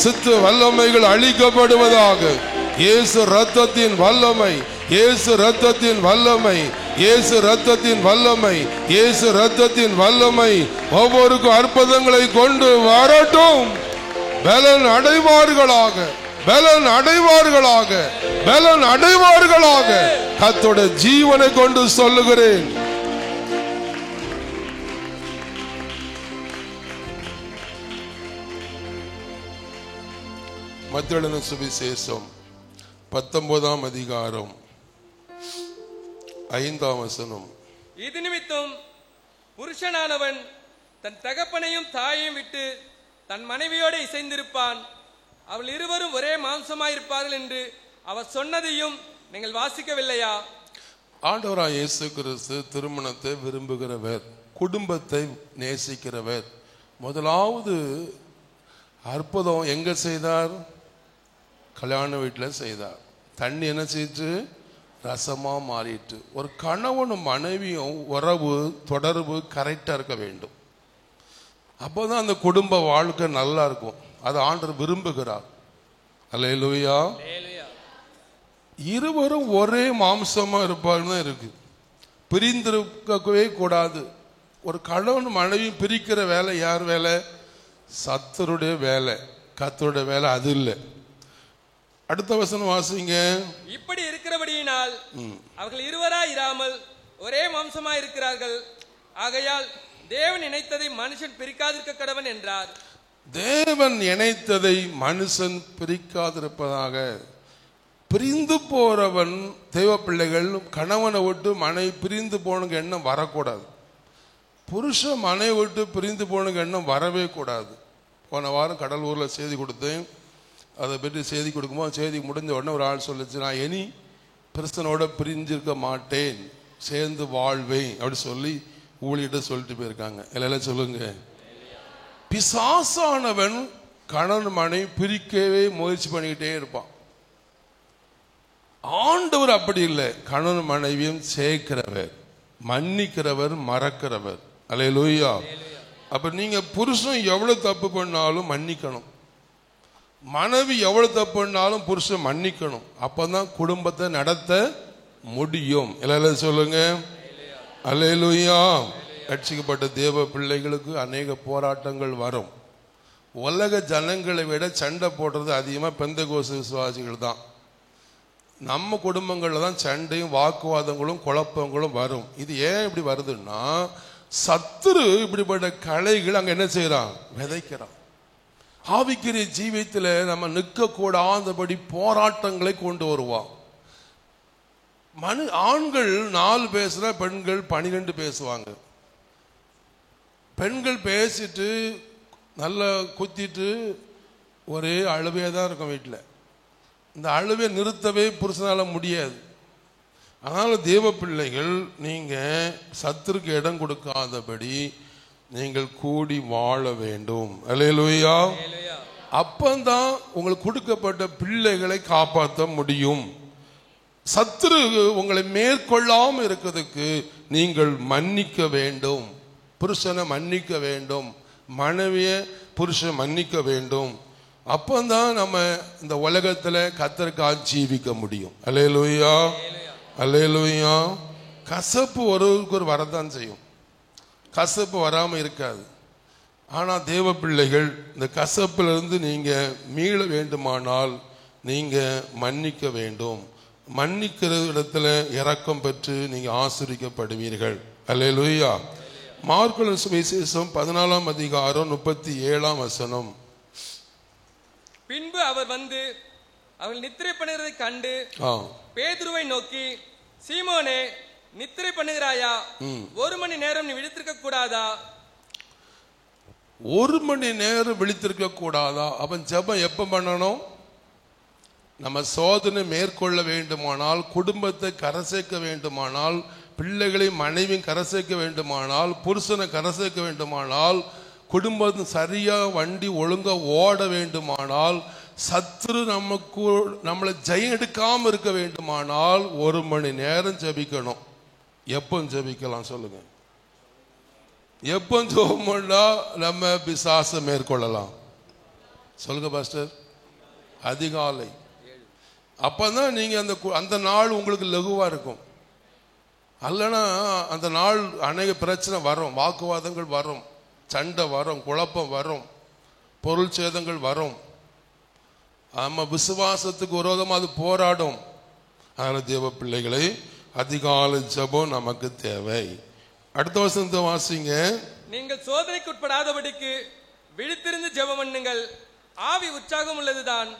சித்து வல்லமைகள் அழிக்கப்படுவதாக. இயேசு ரத்தத்தின் வல்லமை, இயேசு ரத்தத்தின் வல்லமை, இயேசு ரத்தத்தின் வல்லமை, இயேசு ரத்தத்தின் வல்லமை ஒவ்வொருக்கும் அற்புதங்களை கொண்டு வரட்டும். பலன் அடைவார்களாக, பலன் அடைவார்களாக, பலன் அடைவார்களாக. கர்த்தருடைய ஜீவனை கொண்டு சொல்லுகிறேன். மத்தேயு எழுதின சுவிசேஷம் 19ஆம் அதிகாரம் 5ஆம் வசனம். இது நிமித்தம் புருஷனானவன் தன் தகப்பனையும் தாயையும் விட்டு தன் மனைவியோடு இசைந்திருப்பான், அவள் இருவரும் ஒரே மாம்சமாயிருப்பார்கள் என்று அவர் சொன்னதையும் நீங்கள் வாசிக்கவில்லையா? ஆண்டவராய் இயேசு கிறிஸ்து திருமணத்தை விரும்புகிறவர், குடும்பத்தை நேசிக்கிறவர். முதலாவது அற்புதம் எங்க செய்தார்? கல்யாண வீட்டில் செய்தார். தண்ணி என்ன செய்து ரசமா மாறிட்டு. ஒரு கணவனும் மனைவியும் உறவு தொடர்பு கரெக்டா இருக்க வேண்டும். அப்போதான் அந்த குடும்ப வாழ்க்கை நல்லா இருக்கும். அது ஆண்டவர் விரும்புகிறார். அல்லேலூயா. இருவரும் ஒரே மாம்சமா இருப்பாருன்னு தான் இருக்கு. பிரிந்திருக்கவே கூடாது. ஒரு கணவன் மனைவி பிரிக்கிற வேலை யார் வேலை? சத்தருடைய வேலை, கர்த்தருடைய வேலை அது இல்லை. அடுத்த வசனம் வாசிங்க. இப்படி இருக்கிறபடியினால் அவர்கள் இருவராய் இராமல் ஒரே மாம்சமாய் இருக்கிறார்கள். ஆகையால் தேவன் இணைத்ததை மனுஷன் பிரிக்காதிருக்க கடவன் என்றார். தேவன் இணைத்ததை மனுஷன் பிரிக்காதிருப்பதாக. பிரிந்து போறவன் தெய்வ பிள்ளைகள் கணவனை விட்டு மனைவி பிரிந்து போனுங்க எண்ணம் வரக்கூடாது. புருஷ மனைவி விட்டு பிரிந்து போனுங்க எண்ணம் வரவே கூடாது. போன வாரம் கடலூரில் செய்தி கொடுத்தேன். அதை பற்றி செய்தி கொடுக்கும்போது செய்தி முடிஞ்ச உடனே ஒரு ஆள் சொல்லிச்சு, நான் இனி கிறிஸ்தனோட பிரிஞ்சிருக்க மாட்டேன், சேர்ந்து வாழ்வேன் அப்படி சொல்லி ஊழியிட்ட சொல்லிட்டு போயிருக்காங்க. எல்லாம் சொல்லுங்க. பிசாசானவன் கணவன் மனைவி பிரிக்கவே முயற்சி பண்ணிக்கிட்டே இருப்பான். ஆண்டவர் அப்படி இல்லை. கணவன் மனைவியும் சேர்க்கிறவர், மன்னிக்கிறவர், மறக்கிறவர். அல்லேலூயா. அப்ப நீங்க புருஷன் எவ்வளவு தப்பு பண்ணாலும் மன்னிக்கணும், மனைவி எவ்வளவு தப்பு பண்ணாலும் புருஷன் மன்னிக்கணும். அப்பதான் குடும்பத்தை நடத்த முடியும். எல்லாம் சொல்லுங்க அல்லேலூயா. ரட்சிக்கப்பட்ட தேவ பிள்ளைகளுக்கு அநேக போராட்டங்கள் வரும். உலக ஜனங்களை விட சண்டை போடுறது அதிகமாக பெந்தகோஸ்து விசுவாசிகள் தான். நம்ம குடும்பங்களில் தான் சண்டையும் வாக்குவாதங்களும் குழப்பங்களும் வரும். இது ஏன் இப்படி வருதுன்னா, சத்துரு இப்படிப்பட்ட கலைகள் அங்கே என்ன செய்யறான், விதைக்கிறான். ஆவிக்குரிய ஜீவியத்தில் நம்ம நிற்க கூடாதபடி போராட்டங்களை கொண்டு வருவான். ஆண்கள் 4 பேசுனா பெண்கள் 12 பேசுவாங்க. பெண்கள் பேசிட்டு நல்லா குத்திட்டு ஒரே அழுவே தான் இருக்கும் வீட்டில். இந்த அழுவை நிறுத்தவே புருஷனால முடியாது. அதனால தேவ பிள்ளைகள், நீங்க சத்துருக்கு இடம் கொடுக்காதபடி நீங்கள் கூடி வாழ வேண்டும். அல்லேலூயா. அப்பந்தான் உங்களுக்கு கொடுக்கப்பட்ட பிள்ளைகளை காப்பாற்ற முடியும். சத்துரு உங்களை மேற்கொள்ளாம இருக்கிறதுக்கு நீங்கள் மன்னிக்க வேண்டும். புருஷனை மன்னிக்க வேண்டும், மனைவிய புருஷன் மன்னிக்க வேண்டும். அப்பந்தான் நம்ம இந்த உலகத்துல கர்த்தருக்காக ஜீவிக்க முடியும். அல்லேலூயா, அல்லேலூயா. கசப்பு ஒருவருக்கு ஒரு வரதான் செய்யும், கசப்பு வராம இருக்காது. ஆனா தேவ பிள்ளைகள், இந்த கசப்பிலிருந்து நீங்க மீள வேண்டுமானால் நீங்க மன்னிக்க வேண்டும். மன்னிக்கிற இடத்துல இரக்கம் பெற்று நீங்க ஆசீர்வதிக்கப்படுவீர்கள். அல்லேலூயா. மார்க்கு சுவிசேஷம் 14ஆம் அதிகாரம் 37ஆம் வசனம். பின்பு அவர் வந்து அவள் நித்திரை பண்ணுகிறதை கண்டு பேதுருவை நோக்கி, சீமோனே, நித்திரை பண்ணுகிறாயா? 1 மணி நேரம் நீ விழித்திருக்க கூடாதா? 1 மணி நேரம் விழித்திருக்க கூடாதா? அவன் ஜெபம் எப்ப பண்ணணும்? நம்ம சோதனை மேற்கொள்ள வேண்டுமானால், குடும்பத்தை கரை சேர்க்க வேண்டுமானால், பிள்ளைகளை மனைவியும் கரை சேர்க்க வேண்டுமானால், புருஷனை கரை சேர்க்க வேண்டுமானால், குடும்பத்தை சரியா வண்டி ஒழுங்கா ஓட வேண்டுமானால், சத்துரு நம்மளை ஜெயம் எடுக்காம இருக்க வேண்டுமானால் 1 மணி நேரம் ஜெபிக்கணும். எப்போ ஜெபிக்கலாம் சொல்லுங்க? எப்போ ஜெபம் பண்ணா நம்ம பிசாசை மேற்கொள்ளலாம் சொல்லுங்க பாஸ்டர்? அதிகாலை. அப்பதான் நீங்க அந்த நாள் உங்களுக்கு லகுவா இருக்கும். அல்லனா அந்த நாள் அநேக பிரச்சனை வரும், வாக்குவாதங்கள் வரும், சண்டை வரும், குழப்பம் வரும், பொருள் சேதங்கள் வரும். நம்ம விசுவாசத்துக்கு விரோதமாக அது போராடும். அதனால தேவ பிள்ளைகளை, அதிகாலை ஜெபம் நமக்கு தேவை. அடுத்த வசனத்தை வாசிங்க. நீங்கள் சோதனைக்கு உட்படாதபடிக்கு விழித்திருந்து ஜெபம் பண்ணுங்கள், ஆவி உற்சாகம் உள்ளதுதான்,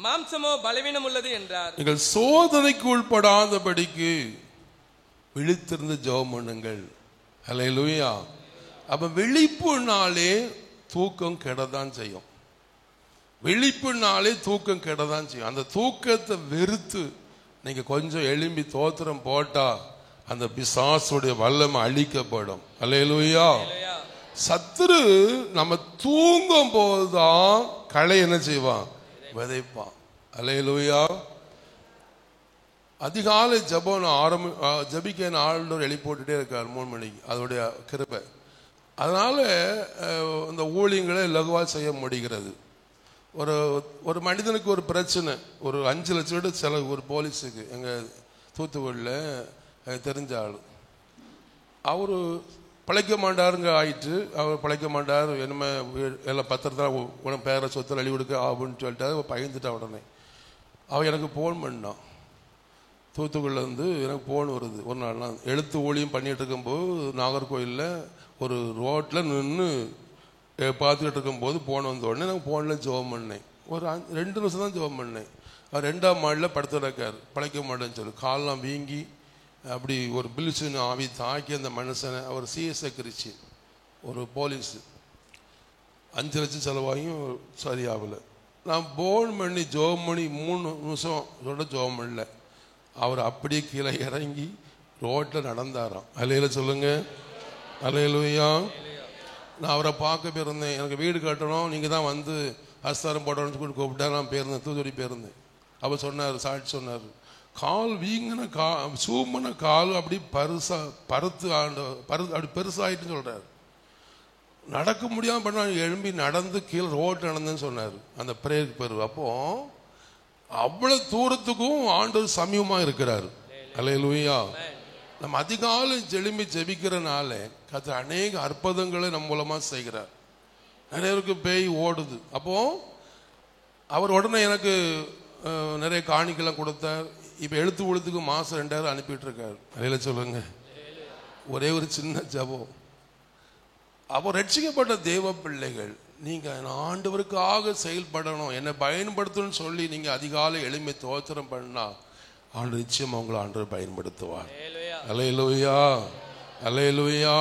மாம்சமோ பலவீனம் உள்ளது என்றார். நீங்கள் சோதனைக்கு உட்படாதபடிக்கு விழித்திருந்து ஜெபம் பண்ணுங்கள். அல்லேலூயா. அப்ப விழிப்புனாலே தூக்கம் கெடதான் செய்யும். விழிப்புனாலே தூக்கம் கெடதான் செய்யும். அந்த தூக்கத்தை வெறுத்து நீங்க கொஞ்சம் எழும்பி தோத்திரம் போட்டா அந்த பிசாசுடைய வல்லமை அழிக்கப்படும். அல்லேலூயா. சத்துரு நம்ம தூங்கும் போதுதான் களை என்ன செய்வான்? விதைப்பான். அல்லேலூயா. அதிகாலை ஜபம் ஜபிக்க ஆளுநர் எழுப்பி போட்டுட்டே இருக்கார் 3 மணிக்கு, அதோடைய கிருபை. அதனால இந்த ஊழியங்களை லகுவா செய்ய முடிகிறது. ஒரு மனிதனுக்கு ஒரு பிரச்சனை, ஒரு 5 லட்சம் செலவு ஒரு போலீஸுக்கு, எங்க தூத்துக்குடியில் தெரிஞ்ச ஆள். அவரு பிழைக்க மாட்டாருங்க ஆயிட்டு, அவர் பிழைக்க மாட்டார், என்னமே எல்லாம் பத்திரத்தான் உனக்கு பேர சொத்தில் அழி கொடுக்க ஆகுன்னு சொல்லிட்டாரு. பயந்துட்டா. உடனே அவன் எனக்கு ஃபோன் பண்ணான். தூத்துக்குடியிலேருந்து எனக்கு ஃபோன் வருது. ஒரு நாள் நான் எழுத்து ஊழியம் பண்ணிகிட்டு இருக்கும்போது நாகர்கோயிலில் ஒரு ரோட்டில் நின்று பார்த்துக்கிட்டு இருக்கும்போது ஃபோன் வந்த உடனே நான் ஃபோனில் ஜெபம் பண்ணேன். ஒரு 2 நிமிஷம் தான் ஜெபம் பண்ணேன். அவர் 2ஆம் மாடியில் படுத்துருக்கார், பிழைக்க மாட்டேன்னு சொல்லி காலெலாம் வீங்கி அப்படி ஒரு பில்சுன்னு ஆவி தாக்கி அந்த மனுஷனை, அவர் சிஎஸ்ஐ கிரிச்சி ஒரு போலீஸு, 5 லட்சம் செலவாகியும் சரியாகலை. நான் ஃபோன் பண்ணி ஜெபம் பண்ணி 3 நிமிஷம் சொல்ல ஜெபம் பண்ணல. அவர் அப்படியே கீழே இறங்கி ரோட்டில் நடந்தாராம். அல்லேலூயா சொல்லுங்க. அல்லேலூயா. நான் அவரை பார்க்க போயிருந்தேன். எனக்கு வீடு கட்டணும், நீங்கள் தான் வந்து அஸ்தாரம் போடணும்னு சொல்லி கூப்பிட்டா நான் போயிருந்தேன், தூத்துக்குடி போயிருந்தேன். அவர் சொன்னார், சாட்சி சொன்னார், கால் வீங்கின சூம்பின கால் அப்படி அப்படி பெருசாயிட்டுன்னு சொல்றாரு. நடக்க முடியாம பண்ண எழும்பி நடந்து கீழே ரோட்டு நடந்தேன்னு சொன்னார் அந்த பிரேயர் பெரு. அப்போ அவ்வளவு தூரத்துக்கும் ஆண்டவர் சமீபமா இருக்கிறாரு. அல்லேலூயா. நம்ம அதிகாலை எழும்பி ஜெபிக்கிறனால கர்த்தர் அநேக அற்புதங்களை நம்ம மூலமா செய்கிறார். நிறைய பேருக்கு பேய் ஓடுது. அப்போ அவர் உடனே எனக்கு நிறைய காணிக்கெல்லாம் கொடுத்தார். இப்ப எழுத்து ஒழுத்துக்கு மாசம் 2000 அனுப்பிட்டு இருக்காரு. அதையில சொல்லுங்க, ஒரே ஒரு சின்ன ஜபம். அப்போ ரட்சிக்கப்பட்ட தேவ பிள்ளைகள், நீங்க ஆண்டவருக்காக செயல்படணும், என்னை பயன்படுத்தணும்னு சொல்லி நீங்க அதிகாலை எளிமை தோத்திரம் பண்ணா ஆண்டு நிச்சயம் உங்களை ஆண்டவர் பயன்படுத்துவார். அல்லேலூயா, அல்லேலூயா,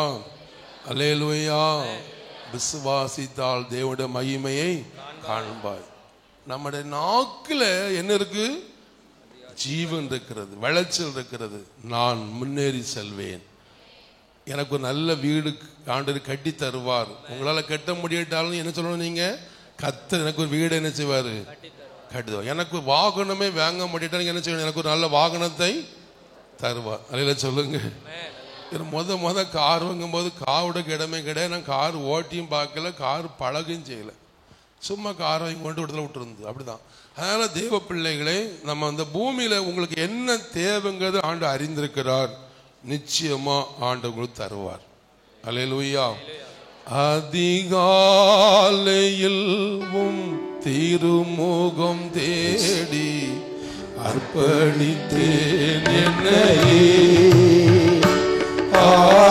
அல்லேலூயா. விசுவாசித்தால் தேவனுடைய மகிமையை காண்பாய். நம்முடைய நாக்குல என்ன இருக்கு? ஜீவன் இருக்கிறது, விளைச்சல் இருக்கிறது. நான் முன்னேறி செல்வேன், எனக்கு ஒரு நல்ல வீடு ஆண்டவர் கட்டி தருவார். உங்களால கட்ட முடியாட்டாலும் என்ன சொல்லணும் நீங்க? கர்த்தர் எனக்கு ஒரு வீடு என்ன செய்வாரு? கட்டுவார். எனக்கு வாகனமே வாங்க முடியாட்டாலும் என்ன செய்யணும்? எனக்கு ஒரு நல்ல வாகனத்தை தருவார். அல்லேலூயா சொல்லுங்க. முத கார் வாங்கும் போது காரோட இடமே கிடையாது. நான் கார் ஓட்டியும் பார்க்கல, கார் பழகும் செய்யல, சும்மா காரை வாங்கி கொண்டு விடுதலை விட்டுருந்து. அப்படிதான். அதனால தேவ பிள்ளைகளே, நம்ம அந்த பூமியில உங்களுக்கு என்ன தேவைங்கிறது ஆண்டு அறிந்திருக்கிறார். நிச்சயமா ஆண்டு உங்களுக்கு தருவார். அல்லேலூயா. அதிகாலையில் திருமுகம் தேடி அர்ப்பணித்தேன் என்னையே,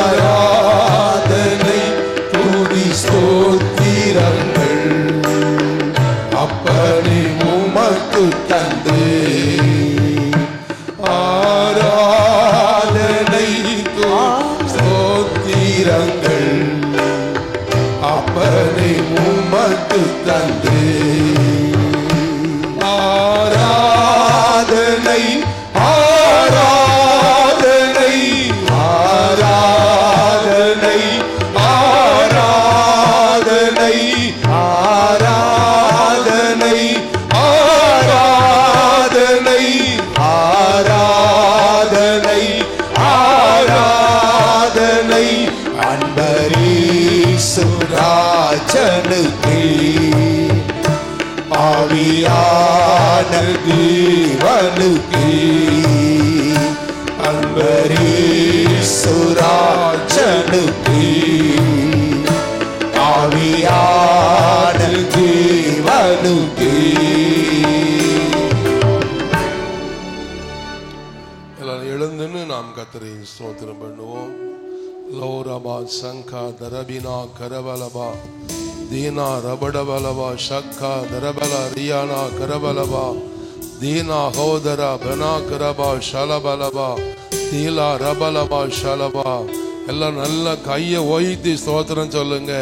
ஆராதனை துதி ஸ்தோத்திரங்கள் அப்பனே உமக்கு தந்து, ஆராதனை ஸ்தோத்திரங்கள் அப்பனே உமக்கு தந்து, ஆராதனை ஆராதனை ஆராதனை ஆராதனை ஆராதனை ஆராதனை ஆராதனை ஆராதனை அன்பரீசு ராஜனுக்கு ஆவியான தேவனுக்கு, அன்பரீசு ராஜனுக்கு ஆவியான தேவனுக்கு. எல்லாரும் எழுந்துன்னு நாம் கர்த்தரை ஸ்தோத்திரம் பண்ணுவோம். லோரபா சங்கா தரபினா கரபலபா தீனா ரபடபலபா ஷக்கா தரபல ரியானா கரபலபா தீனா ஹோதரா பனா கரபா ஷலபலபா தீலா ரபலபா ஷலபா. எல்லாம் நல்ல கையை ஓய்த்தி ஸ்தோத்திரம் சொல்லுங்க.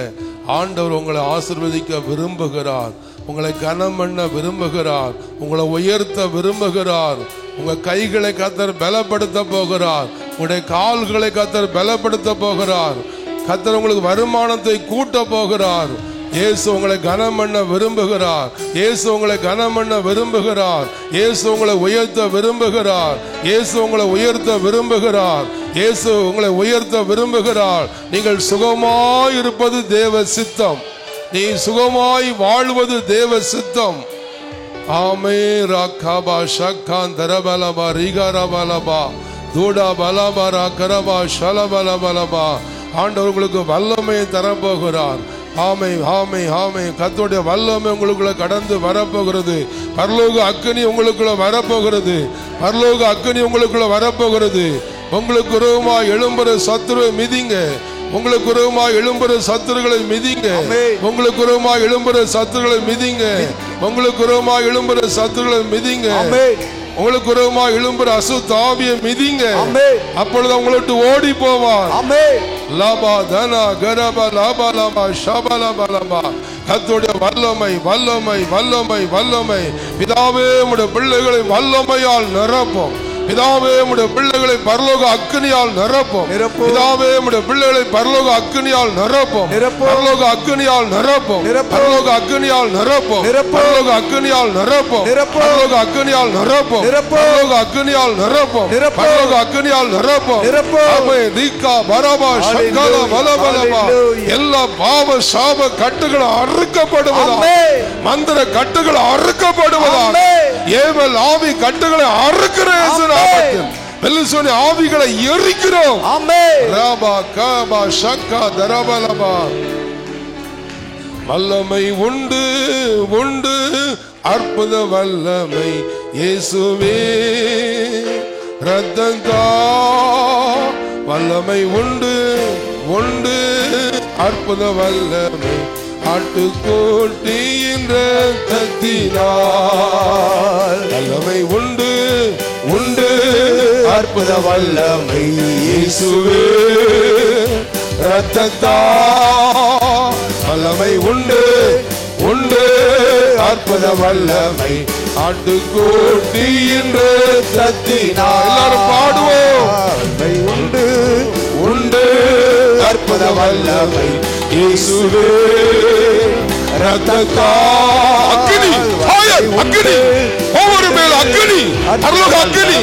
ஆண்டவர் உங்களை ஆசீர்வதிக்க விரும்புகிறார், உங்களை கனம் பண்ண விரும்புகிறார், உங்களை உயர்த்த விரும்புகிறார். உங்க கைகளை கர்த்தர் பலப்படுத்த போகிறார், உங்களுடைய கால்களை கர்த்தர் பலப்படுத்த போகிறார். கர்த்தர் உங்களுக்கு வருமானத்தை கூட்ட போகிறார். இயேசு உங்களை கனம் பண்ண விரும்புகிறார், இயேசு உங்களை கனம் பண்ண விரும்புகிறார், இயேசு உங்களை உயர்த்த விரும்புகிறார், இயேசு உங்களை உயர்த்த விரும்புகிறார், இயேசு உங்களை உயர்த்த விரும்புகிறார். நீங்கள் சுகமாய் இருப்பது தேவ சித்தம், நீ சுகமாய் வாழ்வது தேவ சித்தம். ஆமே ராகாபா ஷக்கான் தரபலபா ரிகரபலபா தூடா பலபா ராகரபா ஷலபலபலபா. ஆண்டவர்களுக்கு வல்லமையை தரப்போகிறார். ஆமை ஆமை ஆமை. கர்த்தருடைய வல்லமை உங்களுக்குள்ள கடந்து வரப்போகிறது. பரலோக அக்கினி உங்களுக்குள்ள வரப்போகிறது. பரலோக அக்கினி உங்களுக்குள்ள வரப்போகிறது. உங்களுக்கு விரோதமா எழும்புற சத்துருவை மிதிங்க, உங்களுக்கு விரோதமா எழும்புற சத்துருகளை மிதிங்க, உங்களுக்கு விரோதமா எழும்புற சத்துருகளை மிதிங்க, உங்களுக்கு விரோதமா எழும்புற சத்துருகளை மிதிங்க, உங்களுக்கு விரோதமா எழும்புற அசுத்த ஆவியை மிதிங்க. அப்பொழுது உங்களை விட்டு ஓடி போவார். லாபா தனா கரபா லாபா லாபா ஷபலபா லாபா. கர்த்தருடைய வல்லமை வல்லமை வல்லமை வல்லமை. பிதாவே உம்முடைய பிள்ளைகளை வல்லமையால் நிரப்பும், பிதாவே உம்முடைய பிள்ளைகளை பரலோக அக்கினியால் நிரப்பும். பிதாவே உம்முடைய பிள்ளைகளை பரலோக அக்கினியால் நிரப்பும். பரலோக அக்கினியால் நிரப்பும். பரலோக அக்கினியால் நிரப்பும். பரலோக அக்கினியால் நிரப்பும். பரலோக அக்கினியால் நிரப்பும். பரலோக அக்கினியால் நிரப்பும். பரலோக அக்கினியால் நிரப்பும். ஆமென். தீகா பரபா சங்கல பலபலபா. எல்லா பாவ சாப கட்டுகள் அறுக்கப்படுவதாக. மந்திர கட்டுகள் அறுக்கப்படுவதாக. ஏவல் ஆவி கட்டுகளை அறுக்கிற இயேசு நாமத்தில் பெலிசோனி ஆவிகளை எரிக்கிறோம். ஆமென். ரபா கபா ஷக்கா தரபலபா. வல்லமை உண்டு உண்டு அற்புத வல்லமை இயேசுவே ரத்தங்கா. வல்லமை உண்டு உண்டு அற்புத வல்லமை ஆட்டுக்கோட்டியின் ரத்தத்தினால். வல்லமை உண்டு உண்டு அற்புத வல்லமை இயேசுவே ரத்தத்தால். வல்லமை உண்டு உண்டு அற்புத வல்லமை ஆட்டுக்கோட்டியின் ரத்தத்தினால். எல்லாரும் பாடுவோம். வல்லமை உண்டு உண்டு அற்புத வல்லமை இயேசுவே ரத்தத்தால். அக்கினி ஃபயர் அக்கினி ஒவ்வொரு மேல் அக்கினி பரலோக அக்கினி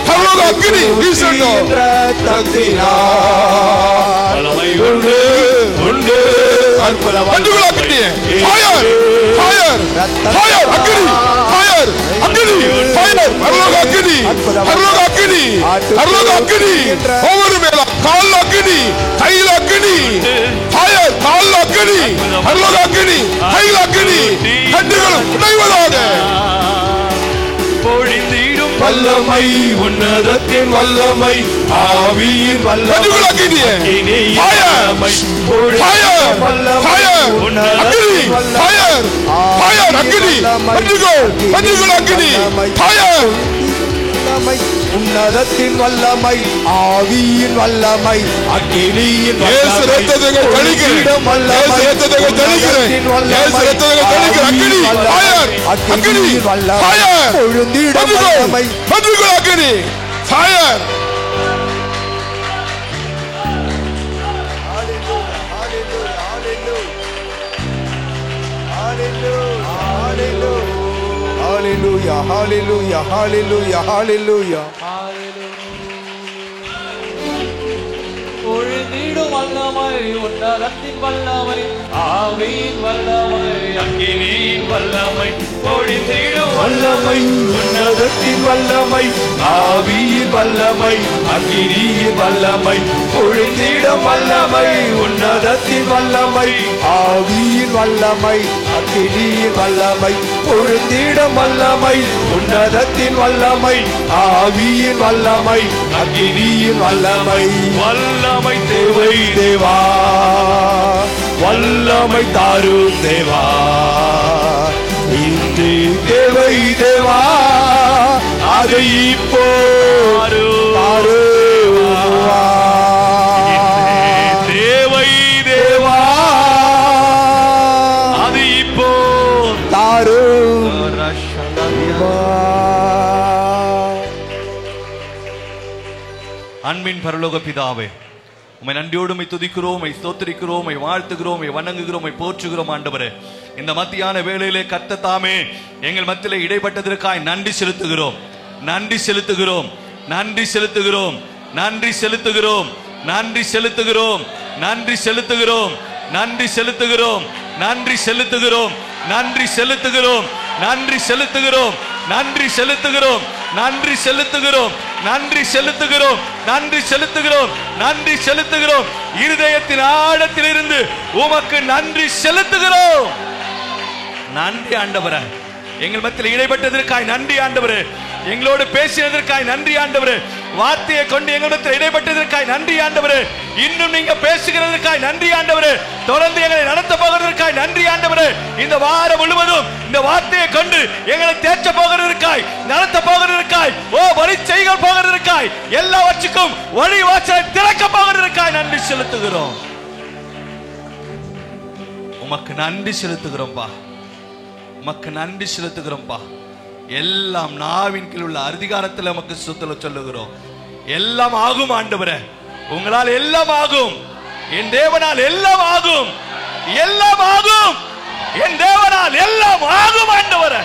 பரலோக அக்கினி வீசட்டும். ரத்தத்தினால் வல்லமை உண்டு உண்டு அற்புத வல்லமை அக்கினி ஃபயர் ஃபயர் ஃபயர் அக்கினி ஃபயர் அக்கினி ஃபயர் பரலோக அக்கினி பரலோக அக்கினி பரலோக அக்கினி ஒவ்வொரு மேல் கால் அக்கினி கையில் அக்கினி ஃபயர் கால் அக்கினி பரலோக அக்கினி கையில் அக்கினி கட்டுகள் உடைவதாக. பொழிந்திடும் வல்லமை உன்னதத்தின் வல்லமை ஆவியின் வல்லமை உன்னதத்தின் வல்லமை ஆவியின் வல்லமை அக்கினியின் Hallelujah, hallelujah, hallelujah, hallelujah. பொழிந்திடும் வல்லமை உன்னதத்தின் வல்லமை ஆவியின் வல்லமை அக்கினியின் வல்லமை பொழிந்திடும் வல்லமை உன்னதத்தின் வல்லமை ஆவியின் வல்லமை அக்கினியின் வல்லமை பொழிந்திடும் வல்லமை உன்னதத்தின் வல்லமை ஆவியின் வல்லமை அக்கினியின் வல்லமை பொழிந்திடும் வல்லமை உன்னதத்தின் வல்லமை ஆவியின் வல்லமை அக்கினியின் வல்லமை. வல்லமை தேவை தேவா வல்லமை தாரும் தேவா இன்று தேவை தேவா அதை இப்போ தேவை தேவா அது இப்போ தாரும். அன்பின் பரலோக பிதாவே, உம்மை நன்றியோடு உம்மை துதிக்கிறோம், உம்மை ஸ்தோத்திரிக்கிறோம், உம்மை வாழ்த்துகிறோம், உம்மை வணங்குகிறோம், உம்மை போற்றுகிறோம். ஆண்டவரே, இந்த மத்தியான வேளையிலே கர்த்தர் தாமே எங்கள் மத்தியிலே இடைப்பட்டதற்காய் நன்றி செலுத்துகிறோம், நன்றி செலுத்துகிறோம், நன்றி செலுத்துகிறோம், நன்றி செலுத்துகிறோம், நன்றி செலுத்துகிறோம், நன்றி செலுத்துகிறோம், நன்றி செலுத்துகிறோம், நன்றி செலுத்துகிறோம், நன்றி செலுத்துகிறோம், நன்றி செலுத்துகிறோம், நன்றி செலுத்துகிறோம், நன்றி செலுத்துகிறோம், நன்றி செலுத்துகிறோம், நன்றி செலுத்துகிறோம், நன்றி செலுத்துகிறோம். இருதயத்தின் ஆழத்திலிருந்து உமக்கு நன்றி செலுத்துகிறோம். நன்றி ஆண்டவரே, எங்கள் மத்தியில் இடைப்பட்டதற்காய் நன்றி ஆண்டவரே, எங்களோடு பேசினதற்காய் நன்றி ஆண்டவரே, வார்த்தையை கொண்டு எங்கள் மத்தியில் இடைப்பட்டதற்காய் நன்றி ஆண்டவரே, இன்னும் நீங்க பேசுகிறதற்காய் நன்றி ஆண்டவரே, தொடர்ந்து எங்களை நடத்த போகிறதற்காய் நன்றி ஆண்டவரே, இந்த வாரம் முழுவதும் இந்த வார்த்தையை கொண்டு எங்களை தேற்ற போகிறதற்காய் நடத்த போகிறதற்காய் வழி செய்ய போகிறதற்காய் எல்லாவற்றுக்கும் வழி வாசலை திறக்க போகிறதற்காய் நன்றி செலுத்துகிறோம். உமக்கு நன்றி செலுத்துகிறோம்பா, உமக்கு நன்றி செலுத்துகிறோம்பா. எல்லாம் நாவின் கீழ் உள்ள அதிகாரத்தில் நமக்கு சொல்லுகிறோம். எல்லாம் ஆகும் ஆண்டவரே, உங்களால் எல்லாம் ஆகும், என் தேவனால் எல்லாம் ஆகும், எல்லாம் ஆகும், என் தேவனால் எல்லாம் ஆகும் ஆண்டவரே.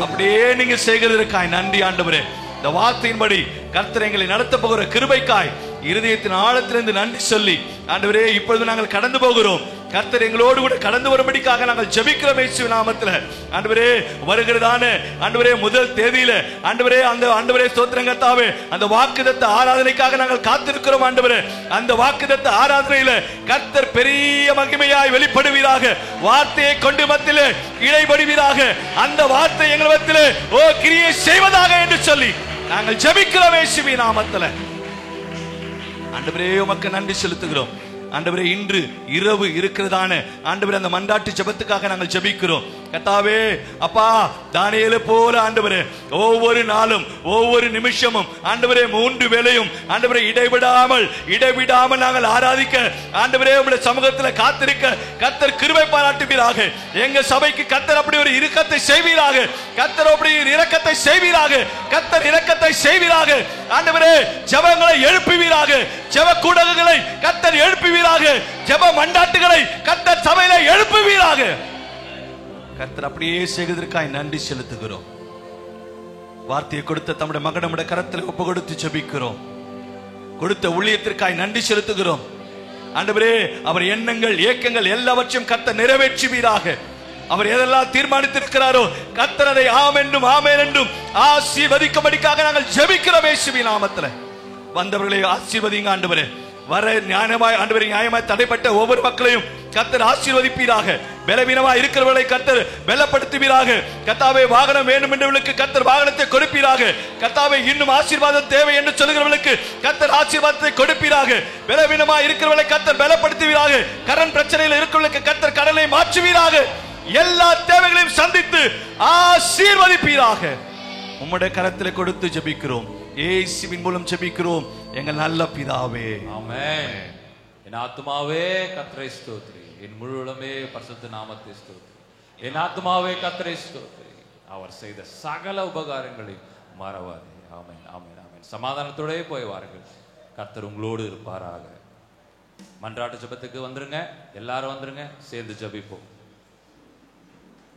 அப்படியே நீங்க செய்கிறதற்காய் நன்றி ஆண்டவரே. இந்த வார்த்தையின்படி கர்த்தர் எங்களை நடத்த போகிற கிருபைக்காய் இருதயத்தின் ஆழத்திலிருந்து நன்றி சொல்லி ஆண்டவரே, இப்பொழுது நாங்கள் கடந்து போகிறோம். கர்த்தர் எங்களோடு கூட கடந்து வரும்படிக்காக நாங்கள் ஜெபிக்கிறோம் இயேசுவின் நாமத்தில். ஆண்டவரே, வருகிறதான ஆண்டவரே முதல் தேதியில ஆண்டவரே அந்த ஆண்டவரே ஸ்தோத்திரம் கர்த்தாவே, அந்த வாக்குத்தத்த ஆராதனைக்காக நாங்கள் காத்திருக்கிறோம் ஆண்டவரே. அந்த வாக்குத்தத்த ஆராதனையில கர்த்தர் பெரிய மகிமையாய் வெளிப்படுவீராக, வார்த்தையை கொண்டு மத்தியிலே இடைபடுவீராக, அந்த வார்த்தை எங்கள் மத்தியிலே கிரியை செய்வதாக என்று சொல்லி நாங்கள் ஜெபிக்கிறோம் இயேசுவின் நாமத்தில். ஆண்டவரே, உமக்கு நன்றி செலுத்துகிறோம் ஆண்டவரே. இன்று இரவு இருக்கிறதான ஆண்டவரே அந்த மன்றாட்டு ஜெபத்துக்காக நாங்கள் ஜெபிக்கிறோம் கர்த்தாவே. அப்பா, தானியேலை போல ஆண்டவரே ஒவ்வொரு நாளும் ஒவ்வொரு நிமிஷமும் ஆண்டவரே 3 வேளையும் ஆண்டவரே இடைவிடாமல் நாங்கள் ஆராதிக்க ஆண்டவரே உம்முடைய சமூகத்தில் காத்திருக்க கர்த்தர் கிருபை பாராட்டுவீராக. எங்க சபைக்கு கர்த்தர் அப்படி ஒரு இரக்கத்தை செய்வீராக, கர்த்தர் அப்படி இரக்கத்தை செய்வீராக, கர்த்தர் இரக்கத்தை செய்வீராக. ஆண்டவரே, ஜெபங்களை எழுப்புவீராக, ஜெப கூடங்களை கர்த்தர் எழுப்புவீராக, ஜெப மண்டாட்டுகளை கர்த்தர் சபையில எழுப்புவீராக. கர்த்தர் அப்படியே செய்வதற்காய் நன்றி செலுத்துகிறோம். வார்த்தையை கொடுத்த தம்முடைய மகன் நம்முடைய கரத்தில் ஒப்பு கொடுத்து ஜெபிக்கிறோம். கொடுத்த ஊழியத்திற்காய் நன்றி செலுத்துகிறோம் ஆண்டவரே. அவர் எண்ணங்கள் ஏக்கங்கள் எல்லாவற்றையும் கர்த்தர் நிறைவேற்றுவீராக. அவர் எதெல்லாம் தீர்மானித்திருக்கிறாரோ கர்த்தர் அதை ஆம் என்றும் ஆமென் என்றும் ஆசீர்வதிக்கும்படிக்காக நாங்கள் ஜெபிக்கிறோம் இயேசுவின் நாமத்தில். வந்தவர்களை ஆசீர்வதிங்க ஆண்டவரே. வர நியாயமாய் ஆண்டவரே நியாயமாய் தடைப்பட்ட ஒவ்வொரு மக்களையும் கர்த்தர் ஆசீர்வதிப்பீராக. பலவீனமாய் இருக்கிறவர்களை கர்த்தர் பலப்படுத்துவீராக. கர்த்தாவே, வாகனம் வேண்டும் என்றவர்களுக்கு கர்த்தர் வாகனத்தை கொடுப்பீராக. கர்த்தாவே, இன்னும் ஆசீர்வாதம் தேவை என்று சொல்கிறவர்களுக்கு கர்த்தர் ஆசீர்வாதத்தை கொடுப்பீராக. பலவீனமாய் இருக்கிறவர்களை கர்த்தர் பலப்படுத்துவீராக. கடன் பிரச்சனையில் இருக்கிறவர்களுக்கு கர்த்தர் கடனை மாற்றுவீராக. எல்லா தேவைகளையும் சந்தித்து ஆசீர்வதிப்பீராக. உம்முடைய கரத்தில் கொடுத்து ஜெபிக்கிறோம் இயேசுவின் மூலம் ஜெபிக்கிறோம் எங்கள் நல்ல பிதாவே, ஆமென். என் ஆத்துமாவே கர்த்தரை ஸ்தோத்திரி, என் முழு உளமே பரிசுத்த நாமத்தை ஸ்தோத்திரி. என் ஆத்துமாவே கர்த்தரை ஸ்தோத்திரி, அவர் செய்த சகல உபகாரங்களை மறவாதே. ஆமென், ஆமென், ஆமென். சமாதானத்தோடே போய் வாருங்கள். கர்த்தர் உங்களோடு இருப்பாராக. மன்றாட்டு ஜெபத்துக்கு வந்துருங்க, எல்லாரும் வந்துருங்க, சேர்ந்து ஜெபிப்போம்.